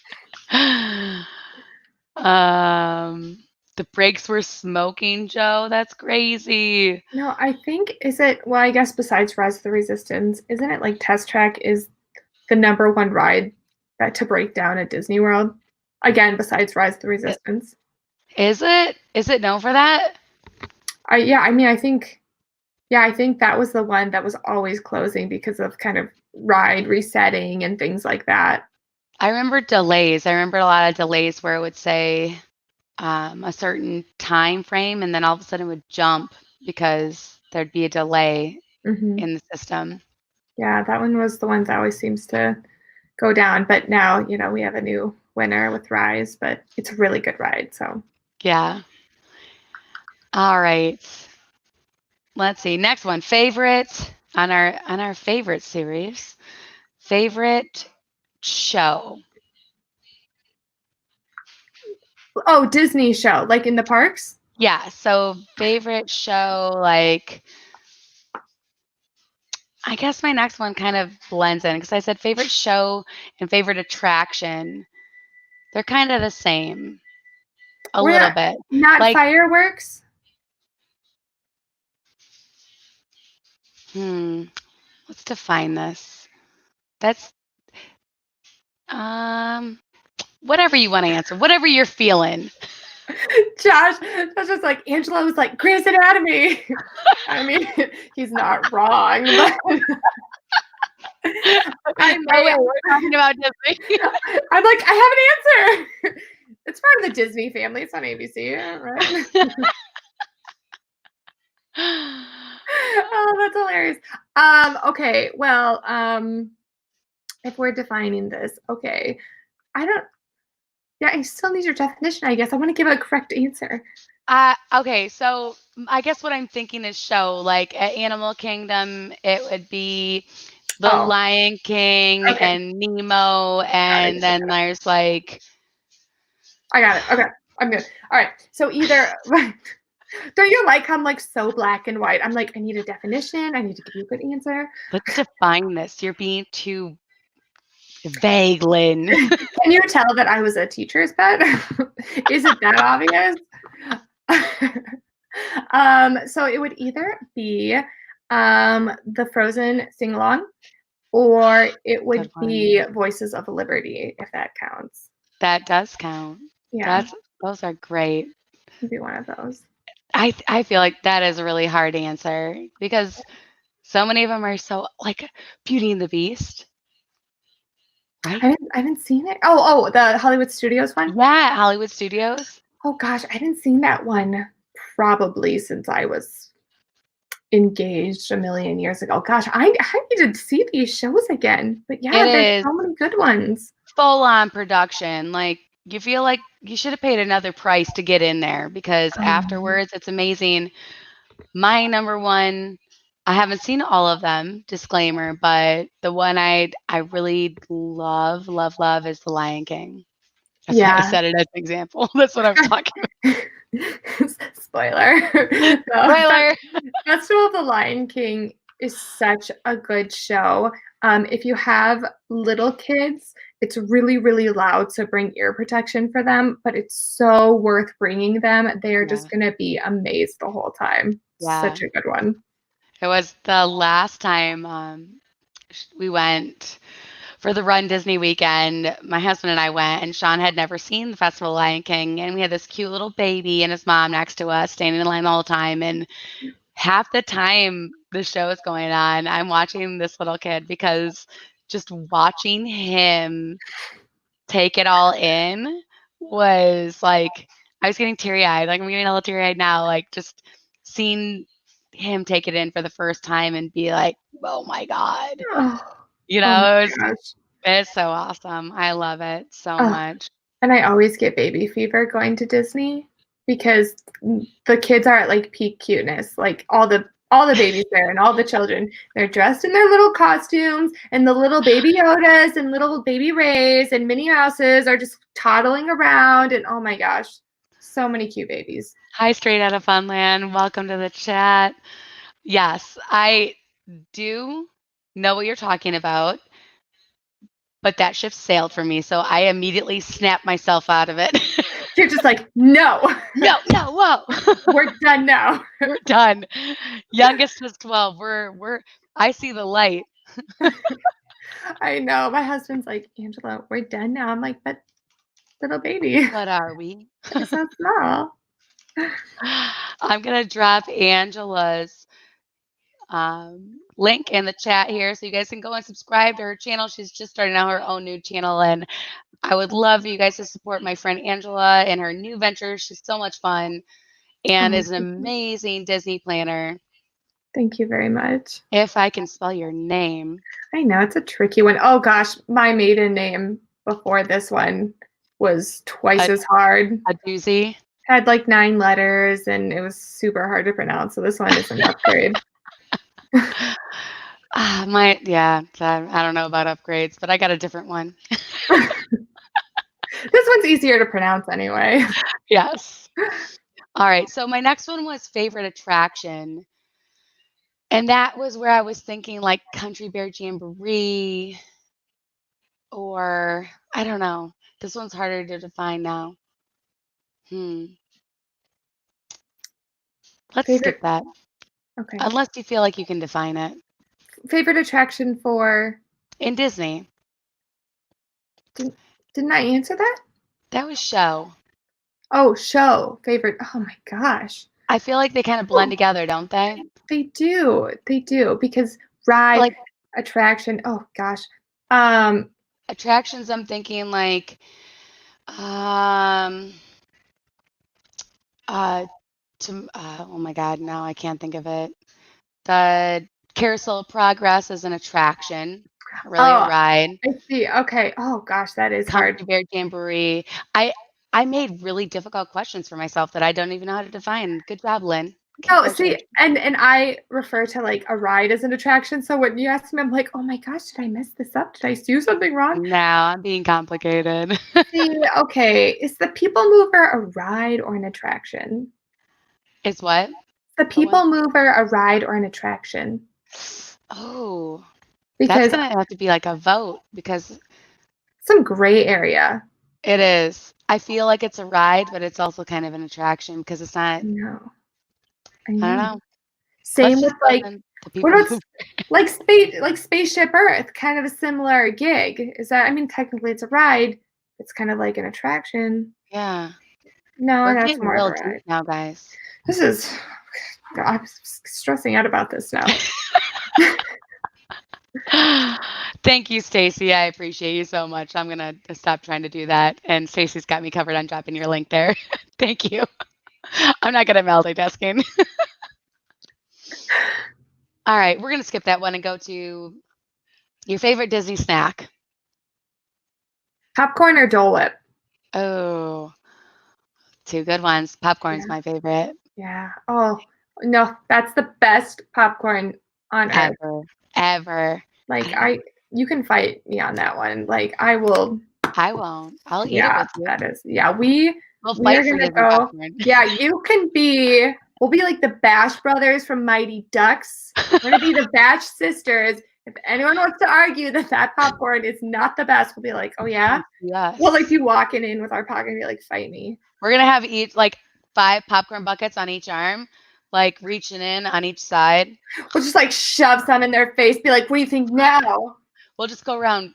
Um, the brakes were smoking, Joe. That's crazy. No, I think is it well, I guess besides Rise of the Resistance, isn't it like Test Track is the number one ride that to break down at Disney World? Again, besides Rise of the I- Resistance. Is it? Is it known for that? I mean I think that was the one that was always closing because of kind of ride resetting and things like that. I remember delays. I remember a lot of delays where it would say a certain time frame, and then all of a sudden it would jump because there'd be a delay Hmm. in the system. Yeah, that one was the one that always seems to go down. But now, we have a new winner with Rise, but it's a really good ride. So Yeah. All right. Let's see. Next one. Favorite on our favorite series. Favorite show. oh, Disney show, like in the parks? Yeah. So favorite show, like I guess my next one kind of blends in because I said favorite show and favorite attraction. They're kind of the same a We're little not bit. not Like, fireworks. hmm, let's define this. That's Whatever you want to answer, whatever you're feeling. Josh was like, Angela was like, Grey's Anatomy. I mean, he's not wrong, but Oh wait, we're talking about Disney. I'm like, I have an answer. It's part of the Disney family. It's on ABC, right? Oh, that's hilarious. Okay, well, if we're defining this, okay. I still need your definition, I guess. I want to give a correct answer. Okay, so I guess what I'm thinking is show. Like at Animal Kingdom, it would be The Oh, Lion King okay. and Nemo, and then there's like. I got it. Okay, I'm good. All right. So either. Don't you like how I'm like so black and white? I'm like, I need a definition. I need to give you a good answer. Let's define this. You're being too vague, Lynn. Can you tell that I was a teacher's pet? Is it that obvious? So it would either be the Frozen sing along, or it would be Voices of Liberty, if that counts. That does count. Yeah, those are great. it'd be one of those. I feel like that is a really hard answer because so many of them are so like Beauty and the Beast. Right? I haven't seen it. Oh, the Hollywood Studios one? Yeah, Hollywood Studios. Oh gosh, I haven't seen that one probably since I was engaged a million years ago. Gosh, I need to see these shows again. But yeah, there's so many good ones. Full on production. Like you feel like you should have paid another price to get in there because afterwards it's amazing. My number one, I haven't seen all of them, disclaimer, but the one I really love is The Lion King. That's why I said it as an example. That's what I'm talking about. Spoiler. Spoiler. Festival of the Lion King is such a good show. If you have little kids, it's really, really loud, so bring ear protection for them, but it's so worth bringing them. They are just going to be amazed the whole time. Yeah. Such a good one. It was the last time we went for the Run Disney weekend. My husband and I went, and Sean had never seen the Festival of Lion King, and we had this cute little baby and his mom next to us, standing in line the whole time, and half the time the show is going on, I'm watching this little kid because just watching him take it all in was like, I was getting teary-eyed. Like I'm getting a little teary-eyed now, like just seeing him take it in for the first time and be like, oh my God. You know, it's so awesome. I love it so much. And I always get baby fever going to Disney because the kids are at like peak cuteness. Like all the babies there and all the children, they're dressed in their little costumes, and the little baby Yodas and little baby Rays and Minnie Mouses are just toddling around, and oh my gosh, so many cute babies. Hi, Straight Out of Funland. Welcome to the chat. Yes, I do know what you're talking about, but that ship sailed for me, so I immediately snapped myself out of it. You're just like, no, whoa. We're done now. We're done. Youngest was 12. I see the light. I know. My husband's like, Angela, we're done now. I'm like, but little baby. What are we? It's so small. I'm going to drop Angela's link in the chat here so you guys can go and subscribe to her channel. She's just starting out her own new channel, and I would love for you guys to support my friend Angela and her new venture. She's so much fun and is an amazing Disney planner. Thank you very much. If I can spell your name. I know, it's a tricky one. Oh gosh, my maiden name before this one was twice as hard. A doozy. Had like 9 letters and it was super hard to pronounce. So this one is an upgrade. I don't know about upgrades, but I got a different one. This one's easier to pronounce anyway. Yes. All right. So my next one was favorite attraction. And that was where I was thinking like Country Bear Jamboree or I don't know. This one's harder to define now. Let's skip that. Okay. Unless you feel like you can define it. Favorite attraction for? In Disney. Didn't I answer that? That was show. Oh, show. Favorite. Oh my gosh. I feel like they kind of blend together, don't they? They do. They do. Because ride, Like attraction. Oh gosh. Um, attractions, I'm thinking like um oh my God, now I can't think of it. The Carousel of Progress is an attraction, not really a oh, ride. I see. Okay. Oh gosh, that is hard. Comfy Bear Jamboree. I made really difficult questions for myself that I don't even know how to define. Good job, Lynn. No, see, Congratulations. and I refer to like a ride as an attraction. So when you ask me, I'm like, oh my gosh, did I mess this up? Did I do something wrong? Now I'm being complicated. See, okay, is the people mover a ride or an attraction? It's what? The What one? people mover a ride or an attraction? Oh, that's Because gonna have to be like a vote because some gray area. it is. I feel like it's a ride, but it's also kind of an attraction because it's not. No, I I don't know. know. Let's Same with just go like then. The what people about move. like Spaceship Earth, kind of a similar gig. Is that I mean technically it's a ride. It's kind of like an attraction. Yeah, No, we're that's getting more of a real deep ride. now, guys. This is God, I'm stressing out about this now. Thank you, Stacy. I appreciate you so much. I'm gonna stop trying to do that. And Stacy's got me covered on dropping your link there. Thank you. I'm not good at multitasking. All right, we're gonna skip that one and go to your favorite Disney snack. Popcorn or Dole Whip? Oh, two good ones. Popcorn's Yeah. my favorite Yeah. Oh, no, that's the best popcorn on earth. ever. Like you can fight me on that one. Like I will. I won't. I'll eat it Yeah, with you. that is. Yeah, we We'll are fight for gonna Disney go. popcorn. Yeah, you can be. We'll be like the Bash brothers from Mighty Ducks. We're gonna be the Bash sisters. If anyone wants to argue that that popcorn is not the best, we'll be like, oh yeah. Yes. We'll like be walking in with our pocket and be like, fight me. We're gonna have each like 5 popcorn buckets on each arm, like reaching in on each side. We'll just like shove some in their face. Be like, what do you think now? We'll just go around.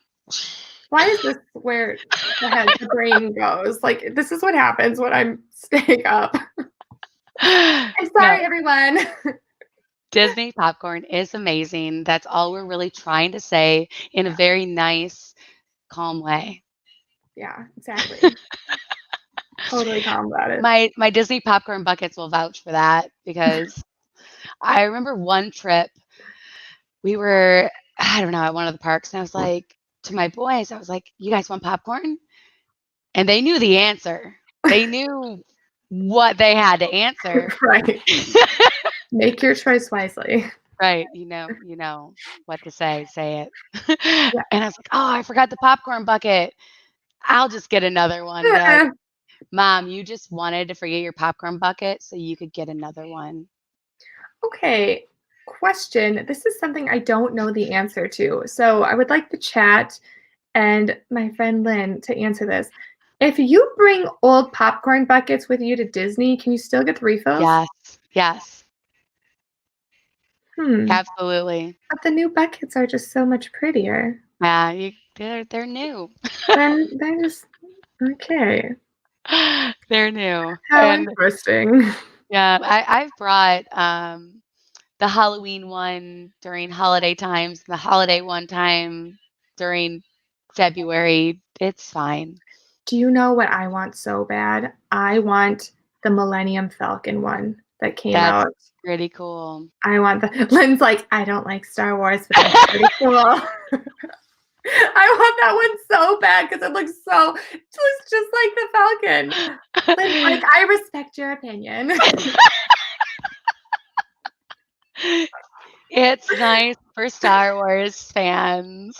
Why is this where the brain goes? Like this is what happens when I'm staying up. I'm sorry, No, everyone. Disney popcorn is amazing. That's all we're really trying to say in a very nice, calm way. Yeah, exactly. Totally calm about it. My Disney popcorn buckets will vouch for that because I remember one trip we were, I don't know, at one of the parks, and I was like to my boys, I was like, "You guys want popcorn?" And they knew the answer. They knew what they had to answer. Right. Make your choice wisely. Right. You know what to say. Say it. Yeah. And I was like, "Oh, I forgot the popcorn bucket. I'll just get another one." Be like, "Mom, you just wanted to forget your popcorn bucket so you could get another one." Okay. Question. This is something I don't know the answer to. So I would like the chat and my friend Lynn to answer this. If you bring old popcorn buckets with you to Disney, can you still get the refills? Yes. Yes. Hmm. Absolutely. But the new buckets are just so much prettier. Yeah, they're new. Then they're just okay. They're new. How And interesting. yeah, I've brought the Halloween one during holiday times, the holiday one time during February. It's fine. Do you know what I want so bad? I want the Millennium Falcon one that came That's out. pretty cool. I want the Lynn's like, I don't like Star Wars, but that's pretty cool. I want that one so bad because it looks just like the Falcon. Lynn's like, I respect your opinion. It's nice for Star Wars fans.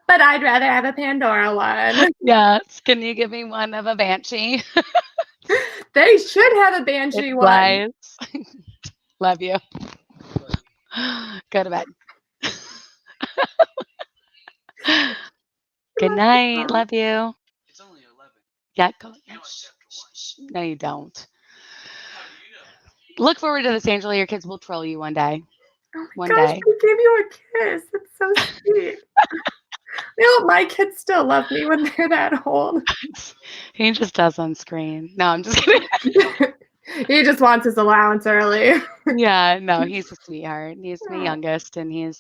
But I'd rather have a Pandora one. Yes. Can you give me one of a banshee? They should have a Banshee It's one. nice. Love you. Go to bed. Good night. Love you. It's only 11. Yeah, go. No, you don't. Look forward to this, Angela. Your kids will troll you one day. Oh my One gosh, day. they gave you a kiss. That's so sweet. You know, my kids still love me when they're that old. He just does on screen. No, I'm just kidding. He just wants his allowance early. Yeah, no, he's a sweetheart. He's my youngest, and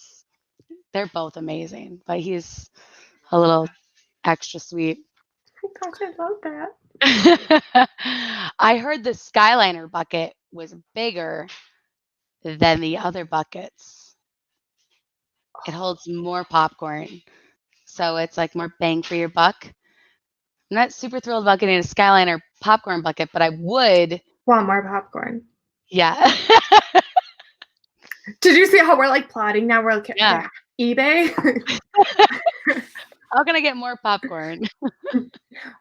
they're both amazing, but he's a little extra sweet. Oh my gosh, I love that. I heard the Skyliner bucket was bigger than the other buckets. It holds more popcorn, so it's like more bang for your buck. I'm not super thrilled about getting a Skyliner popcorn bucket, but I would. Want more popcorn. Yeah. Did you see how we're like plotting now? We're like, Yeah. eBay. How can I get more popcorn?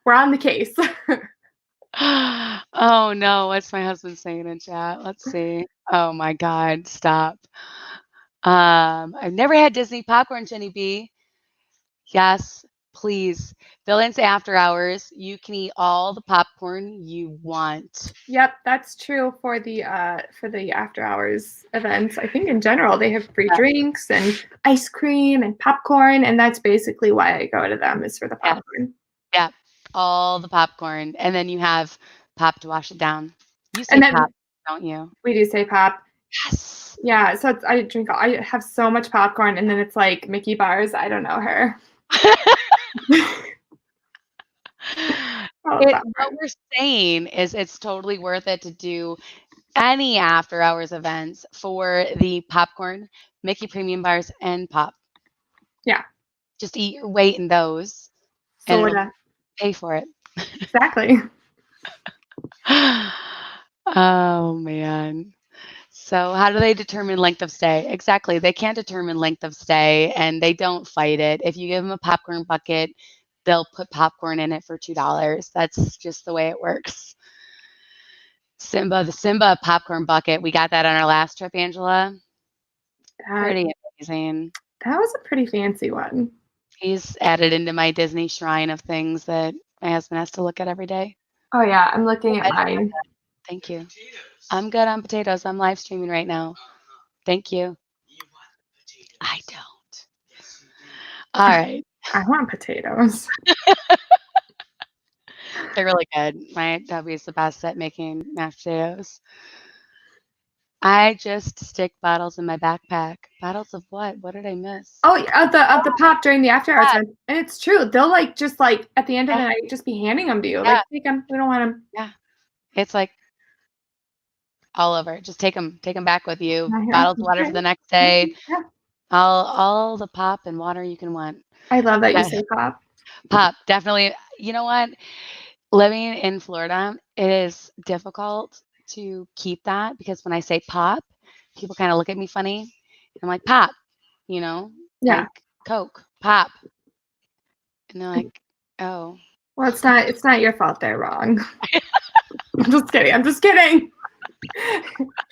We're on the case. Oh no, what's my husband saying in chat? Let's see. Oh my God, stop. I've never had Disney popcorn, Jenny B. Yes, please. Fill into after hours. You can eat all the popcorn you want. Yep, that's true for the after hours events. I think in general they have free drinks and ice cream and popcorn, and that's basically why I go to them is for the popcorn. Yeah, all the popcorn, and then you have pop to wash it down. You say And then pop, don't you? we do say pop. Yes. Yeah, so I have so much popcorn, and then it's like Mickey bars. I don't know her. What we're saying is it's totally worth it to do any after hours events for the popcorn, Mickey premium bars, and pop. Yeah. Just eat your weight in those Soda. and it'll pay for it. Exactly. Oh man. So how do they determine length of stay? Exactly. They can't determine length of stay and they don't fight it. If you give them a popcorn bucket, they'll put popcorn in it for $2. That's just the way it works. The Simba popcorn bucket. We got that on our last trip, Angela. Pretty amazing. That was a pretty fancy one. He's added into my Disney shrine of things that my husband has to look at every day. Oh yeah, I'm looking at mine. Thank you. I'm good on potatoes. I'm live streaming right now. Thank you. I don't. All right. I want potatoes. They're really good. My hubby's the best at making mashed potatoes. I just stick bottles in my backpack. Bottles of what? What did I miss? Oh, of the pop during the after hours, and it's true. They'll like just like at the end of the night just be handing them to you. Like take them. We don't want them. Yeah, it's like all over. Just take them back with you. Bottles of water for the next day. Yeah. All the pop and water you can want. I love that you say pop. Pop, definitely. You know what? Living in Florida, it is difficult to keep that because when I say pop, people kind of look at me funny. I'm like, pop, you know? Yeah. Like Coke, pop. And they're like, oh. Well, it's not your fault they're wrong. I'm just kidding.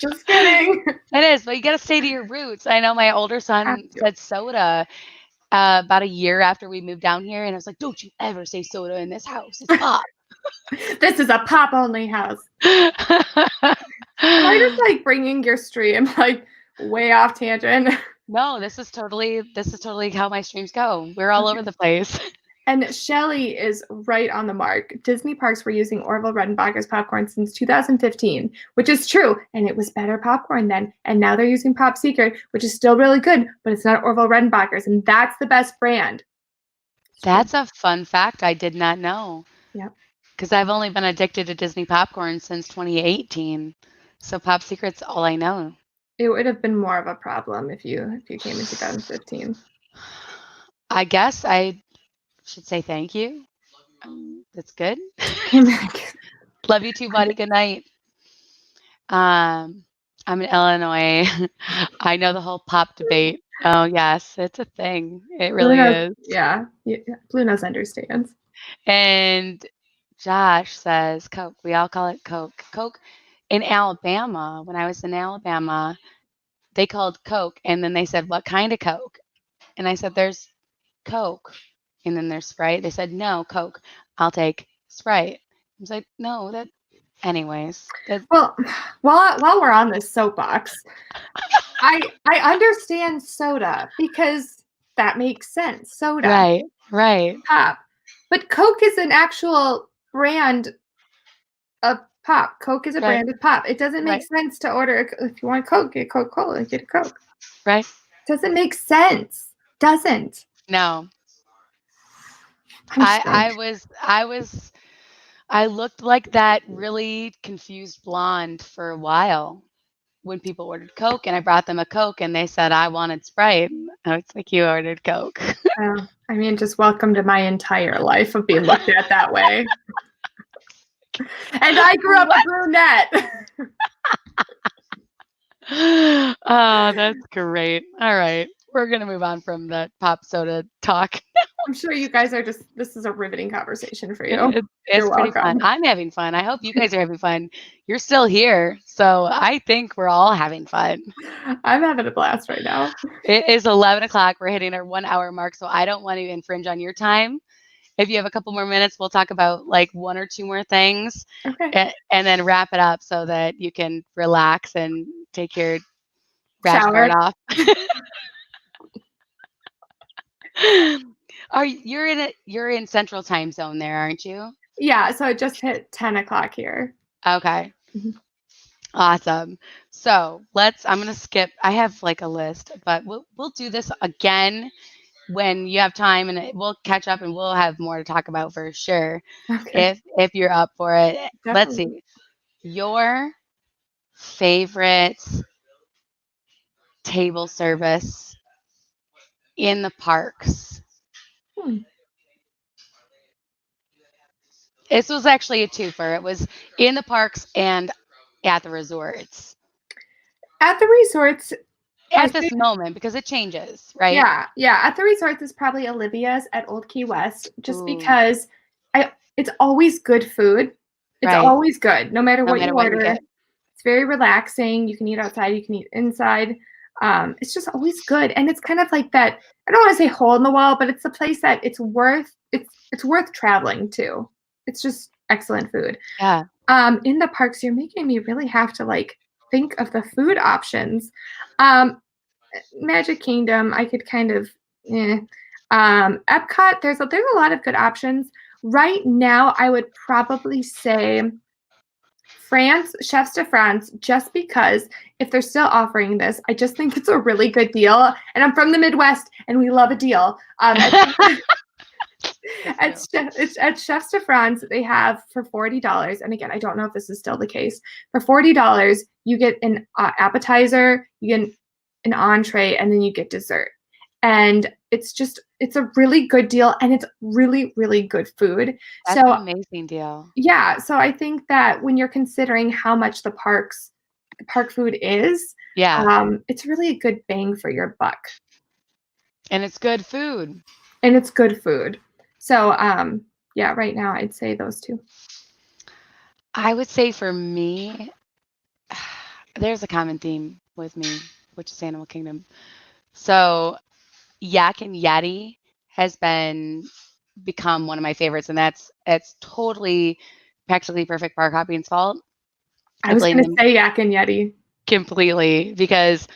Just kidding. It is, but you got to stay to your roots. I know my older son said soda about a year after we moved down here, and I was like, don't you ever say soda in this house. It's pop. This is a pop-only house. Why just like bringing your stream like way off tangent? No, this is totally how my streams go. We're all over the place. And Shelly is right on the mark. Disney parks were using Orville Redenbacher's popcorn since 2015, which is true. And it was better popcorn then. And now they're using Pop Secret, which is still really good, but it's not Orville Redenbacher's. And that's the best brand. That's a fun fact I did not know. Yeah. Because I've only been addicted to Disney popcorn since 2018. So Pop Secret's all I know. It would have been more of a problem if you came in 2015. I guess I should say thank you. That's good. Love you too, buddy. Good night. I'm in Illinois. I know the whole pop debate. Oh, yes, it's a thing. It really is. Yeah. Blue Nose understands. And Josh says Coke. We all call it Coke. Coke in Alabama, when I was in Alabama, they called Coke. And then they said, what kind of Coke? And I said, there's Coke. And then there's Sprite. They said, no, Coke. I'll take Sprite. I was like, no, that. Anyways. Well, while we're on this soapbox, I understand soda because that makes sense. Soda, Right. Right. pop. But Coke is an actual brand of pop. Coke is a Right. brand of pop. It doesn't make Right. sense to order if you want Coke, get Coca-Cola, get a Coke. Right. Doesn't make sense. Doesn't. No. I'm just like, I looked like that really confused blonde for a while when people ordered Coke, and I brought them a Coke, and they said I wanted Sprite. I was like, you ordered Coke. I mean, just welcome to my entire life of being looked at that way. And I grew up a brunette. Oh, that's great. All right. We're going to move on from the pop soda talk. I'm sure you guys are this is a riveting conversation for you. It's You're pretty fun. welcome. I'm having fun. I hope you guys are having fun. You're still here. So I think we're all having fun. I'm having a blast right now. It is 11 o'clock. We're hitting our 1 hour mark. So I don't want to infringe on your time. If you have a couple more minutes, we'll talk about like one or two more things Okay. and then wrap it up so that you can relax and take your rash Shower. guard off. You're in Central Time Zone there, aren't you? Yeah, so it just hit 10 o'clock here. Okay. Mhm. Awesome. So I'm gonna skip. I have like a list, but we'll do this again when you have time, and we'll catch up, and we'll have more to talk about for sure. Okay. If you're up for it, let's Definitely. see your favorite table service in the parks. Hmm. This was actually a twofer. It was in the parks and at the resorts. At the resorts, I At this think, moment, because it changes, right? yeah, at the resorts is probably Olivia's at Old Key West, just Ooh, because it's always good food. It's right. always good, no matter No what you matter what you order. get. It's very relaxing. You can eat outside, you can eat inside. It's just always good, and it's kind of like that. I don't want to say hole in the wall, but it's a place that it's worth traveling to. It's just excellent food. Yeah. In the parks, you're making me really have to like think of the food options. Um, Magic Kingdom, I could kind of, eh. Epcot, there's a lot of good options. Right now, I would probably say France, Chefs de France, just because if they're still offering this, I just think it's a really good deal. And I'm from the Midwest, and we love a deal. It's at Chefs de France, they have for $40, and again, I don't know if this is still the case. For $40, you get an appetizer, you get an entree, and then you get dessert. And it's a really good deal, and it's really, really good food. That's an So amazing deal. yeah, so I think that when you're considering how much the park food is, Yeah. it's really a good bang for your buck. And it's good food. And it's good food. So yeah, right now I'd say those two. I would say for me, there's a common theme with me, which is Animal Kingdom. So Yak and Yeti has become one of my favorites, and it's totally practically perfect park hopping's fault. I I was blame gonna them say Yak and Yeti. completely because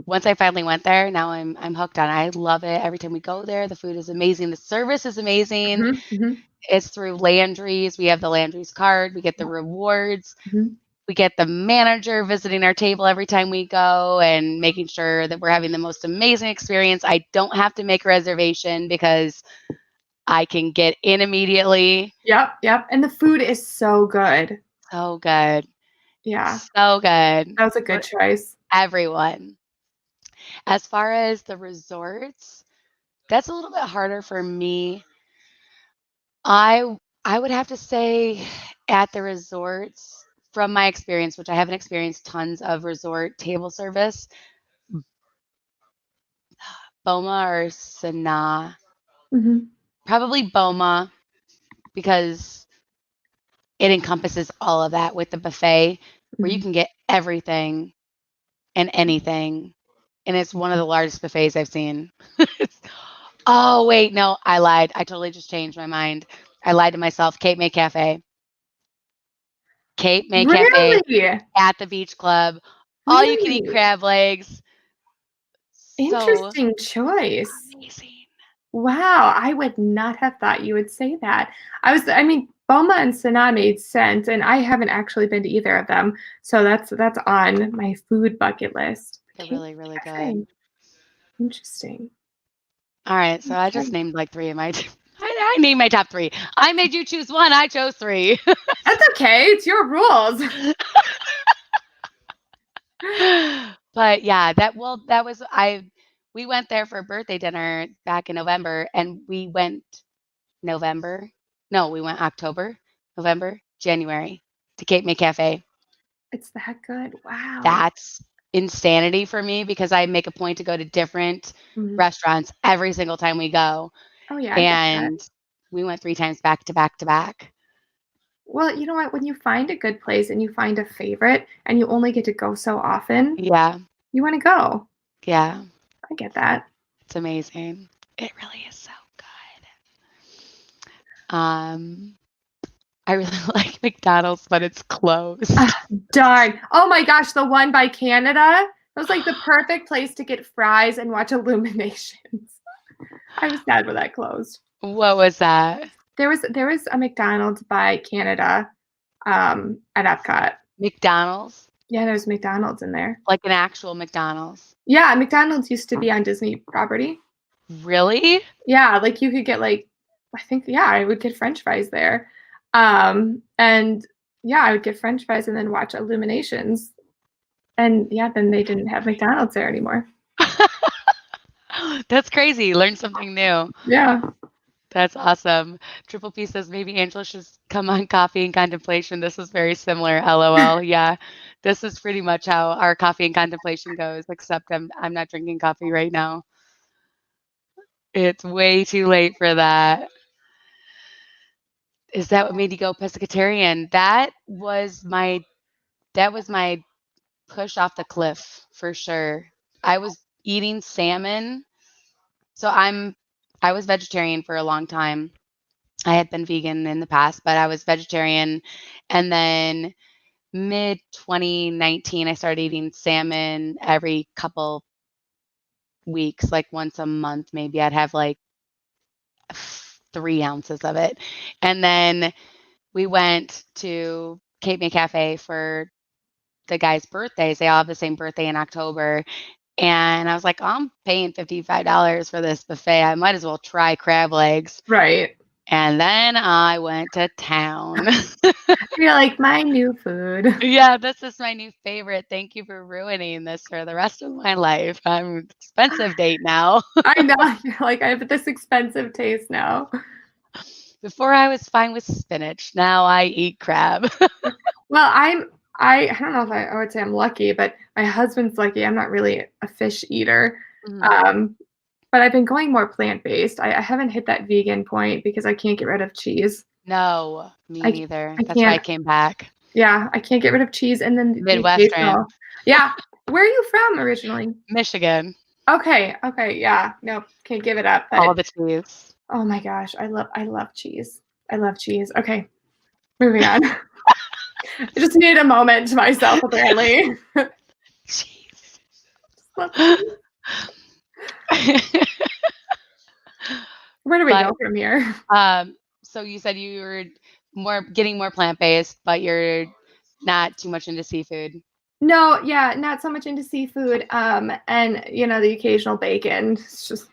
once I finally went there, now I'm hooked on it. I love it. Every time we go there, the food is amazing. The service is amazing. Mm-hmm. It's through Landry's. We have the Landry's card. We get the rewards. Mm-hmm. We get the manager visiting our table every time we go and making sure that we're having the most amazing experience. I don't have to make a reservation because I can get in immediately. Yep. And the food is so good. So good. Yeah, So good. that was a good For choice. everyone. As far as the resorts, that's a little bit harder for me. I would have to say at the resorts, from my experience, which I haven't experienced tons of resort table service, Boma or Sanaa. Mm-hmm. Probably Boma because it encompasses all of that with the buffet where you Mm-hmm. can get everything and anything. And it's one of the largest buffets I've seen. Oh, wait, no, I lied. I totally just changed my mind. I lied to myself. Cape May Cafe. Cape May Cafe Really? at the beach club. All you can eat Really? crab legs. So Interesting choice. amazing. Wow, I would not have thought you would say that. I mean, Boma and Sanaa made sense, and I haven't actually been to either of them, so that's on my food bucket list. They're Cape really, really Cafe. good. Interesting. All right, so I just named like 3 of my. I named my top 3. I made you choose one. I chose 3. That's okay. It's your rules. But yeah, that was we went there for birthday dinner back in November, and we went November. No, we went October, November, January to Cape May Cafe. It's that good. Wow. That's insanity for me because I make a point to go to different restaurants every single time we go. Oh yeah, I get that. And we went 3 times back to back to back. Well, you know what? When you find a good place and you find a favorite and you only get to go so often, Yeah. you want to go. Yeah. I get that. It's amazing. It really is so good. I really like McDonald's, but it's closed. Darn. Oh my gosh, the one by Canada. That was like the perfect place to get fries and watch Illuminations. I was sad when that closed. What was that? There was a McDonald's by Canada at Epcot. McDonald's? Yeah, there's McDonald's in there. Like an actual McDonald's? Yeah, McDonald's used to be on Disney property. Really? Yeah, like you could get I would get French fries there. And yeah, I would get French fries and then watch Illuminations. And yeah, then they didn't have McDonald's there anymore. That's crazy. Learn something new. Yeah. That's awesome. Triple P says maybe Angela should come on Coffee and Contemplation. This is very similar. LOL. Yeah. This is pretty much how our Coffee and Contemplation goes, except I'm not drinking coffee right now. It's way too late for that. Is that what made you go pescatarian? That was my push off the cliff for sure. I was eating salmon. So I was vegetarian for a long time. I had been vegan in the past, but I was vegetarian. And then mid 2019, I started eating salmon every couple weeks, like once a month, maybe I'd have like 3 ounces of it. And then we went to Cape May Cafe for the guys' birthdays. They all have the same birthday in October. And I was like, I'm paying $55 for this buffet. I might as well try crab legs. Right. And then I went to town. You're like, my new food. Yeah, this is my new favorite. Thank you for ruining this for the rest of my life. I'm an expensive date now. I know. You're like, I have this expensive taste now. Before I was fine with spinach. Now I eat crab. Well, I don't know if I would say I'm lucky, but my husband's lucky. I'm not really a fish eater. But I've been going more plant-based. I haven't hit that vegan point because I can't get rid of cheese. No, me neither. That's why I can't. came back. Yeah, I can't get rid of cheese. And then Midwestern. Yeah. Where are you from originally? Michigan. Okay. Yeah. No, can't give it up. But, all the cheese. Oh my gosh, I love cheese. I love cheese. Okay, moving on. I just needed a moment to myself, apparently. Cheese. Where do we go from here? So you said you were getting more plant-based, but you're not too much into seafood. No, yeah, not so much into seafood. And the occasional bacon. It's just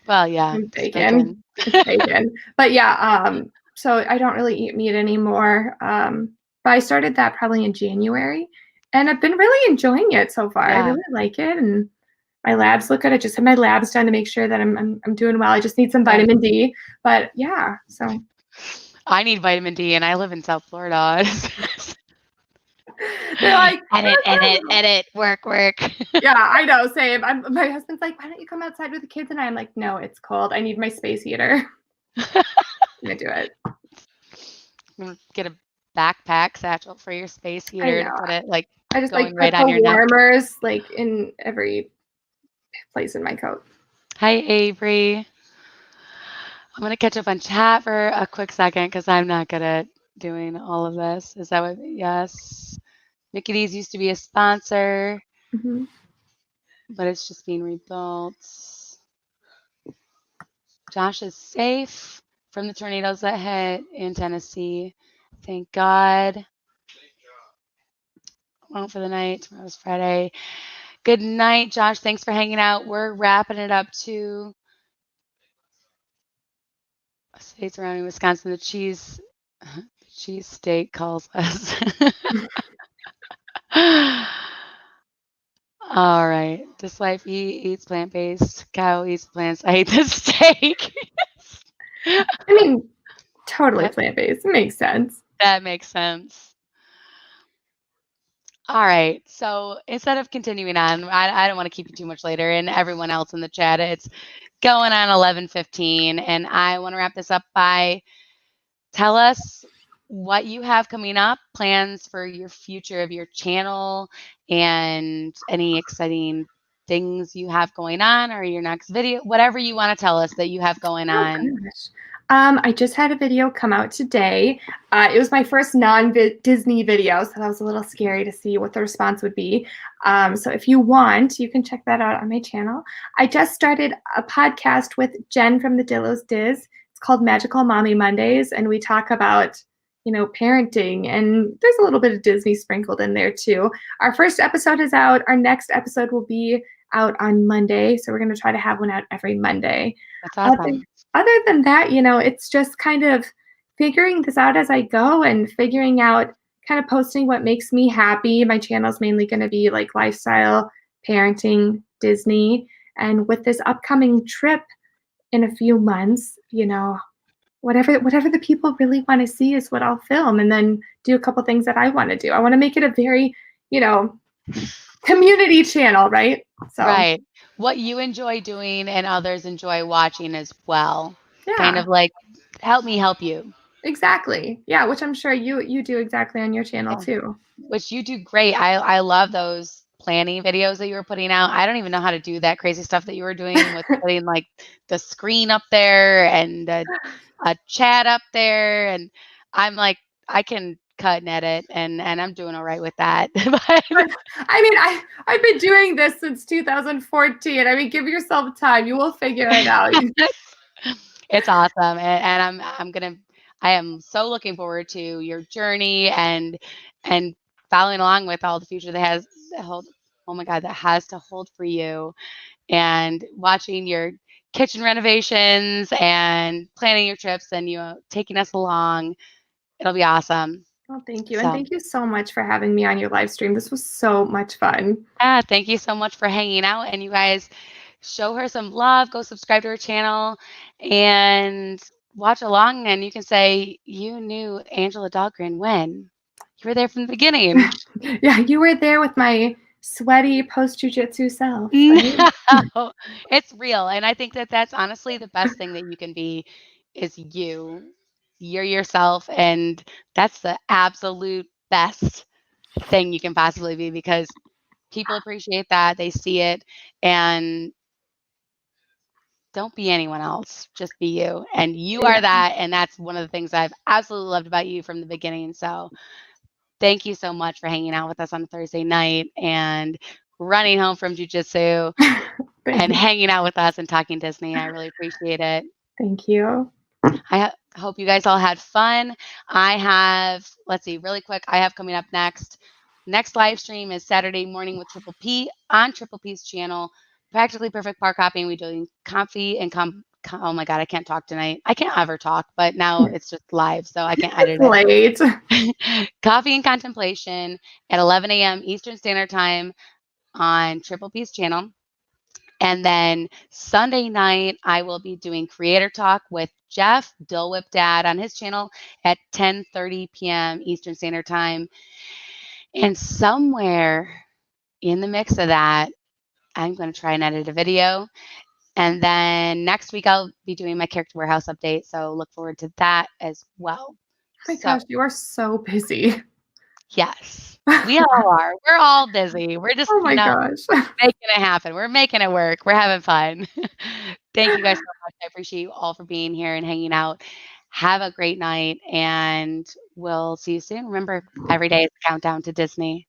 bacon. It's bacon. But yeah, so I don't really eat meat anymore. But I started that probably in January, and I've been really enjoying it so far. Yeah. I really like it, and my labs look good. I just had my labs done to make sure that I'm doing well. I just need some vitamin D. But yeah, so I need vitamin D, and I live in South Florida. They're like, edit, work. Yeah, I know, same. My husband's like, why don't you come outside with the kids? And I'm like, no, it's cold. I need my space heater. I'm gonna do it. Get a backpack satchel for your space heater to put it I just going right on your warmers neck. In every place in my coat. Hi, Avery. I'm gonna catch up on chat for a quick second because I'm not good at doing all of this. Is that what? Yes. Mickey D's used to be a sponsor, but it's just being rebuilt. Josh is safe from the tornadoes that hit in Tennessee. Thank God. Went for the night. Tomorrow's Friday. Good night, Josh. Thanks for hanging out. We're wrapping it up too. States surrounding Wisconsin, the cheese state calls us. All right. This wife eats plant-based. Cow eats plants. I hate this steak. I mean, totally That, plant-based. It makes sense. that makes sense. All right. So instead of continuing on, I don't want to keep you too much later. And everyone else in the chat, it's going on 11:15, and I want to wrap this up by tell us what you have coming up, plans for your future of your channel, and any exciting things you have going on or your next video, whatever you want to tell us that you have going Oh on. gosh. I just had a video come out today. It was my first non-Disney video, so that was a little scary to see what the response would be. So if you want, you can check that out on my channel. I just started a podcast with Jen from the Dillo's Diz. It's called Magical Mommy Mondays, and we talk about, parenting, and there's a little bit of Disney sprinkled in there too. Our first episode is out. Our next episode will be out on Monday, so we're going to try to have one out every Monday. That's awesome. Other than that, it's just kind of figuring this out as I go and figuring out kind of posting what makes me happy. My channel is mainly going to be like lifestyle, parenting, Disney. And with this upcoming trip in a few months, whatever the people really want to see is what I'll film, and then do a couple things that I want to do. I want to make it a very, community channel, right? So Right. What you enjoy doing and others enjoy watching as well. Kind yeah, of like help me help you. exactly. Yeah, which I'm sure you do exactly on your channel Yeah. too. Which you do great. I love those planning videos that you were putting out. I don't even know how to do that crazy stuff that you were doing with putting like the screen up there and a chat up there. And I'm like, I can cut and edit, and I'm doing all right with that. But I mean, I've been doing this since 2014. I mean, give yourself time. You will figure it out. it's awesome, and I am so looking forward to your journey and following along with all the future oh my God, that has to hold for you, and watching your kitchen renovations and planning your trips and taking us along. It'll be awesome. Well, thank you. And So thank you so much for having me on your live stream. This was so much fun. yeah, thank you so much for hanging out, and you guys show her some love. Go subscribe to her channel and watch along, and you can say you knew Angela Dahlgren when you were there from the beginning. Yeah, you were there with my sweaty post-jujitsu self, right? No, it's real, and I think that that's honestly the best thing that you can be is you. You're yourself, and that's the absolute best thing you can possibly be, because people appreciate that. They see it, and don't be anyone else. Just be you. And you are Yeah. that. And that's one of the things I've absolutely loved about you from the beginning. So thank you so much for hanging out with us on Thursday night and running home from jujitsu and hanging out with us and talking Disney. I really appreciate it. Thank you. I hope you guys all had fun. Let's see, really quick, I have coming up next. Next live stream is Saturday morning with Triple P on Triple P's channel. Practically Perfect Park Hopping. We're doing coffee and oh my God, I can't talk tonight. I can't ever talk, but now it's just live, so I can't edit Late. it. Coffee and contemplation at 11 a.m. Eastern Standard Time on Triple P's channel. And then Sunday night, I will be doing Creator Talk with Jeff, Dill Whip Dad, on his channel at 10:30 p.m. Eastern Standard Time. And somewhere in the mix of that, I'm going to try and edit a video. And then next week, I'll be doing my Character Warehouse update. So look forward to that as well. Oh my gosh, you are so busy. Yes, we all are. We're all busy. We're just, Oh my gosh. making it happen. We're making it work. We're having fun. Thank you guys so much. I appreciate you all for being here and hanging out. Have a great night, and we'll see you soon. Remember, every day is a countdown to Disney.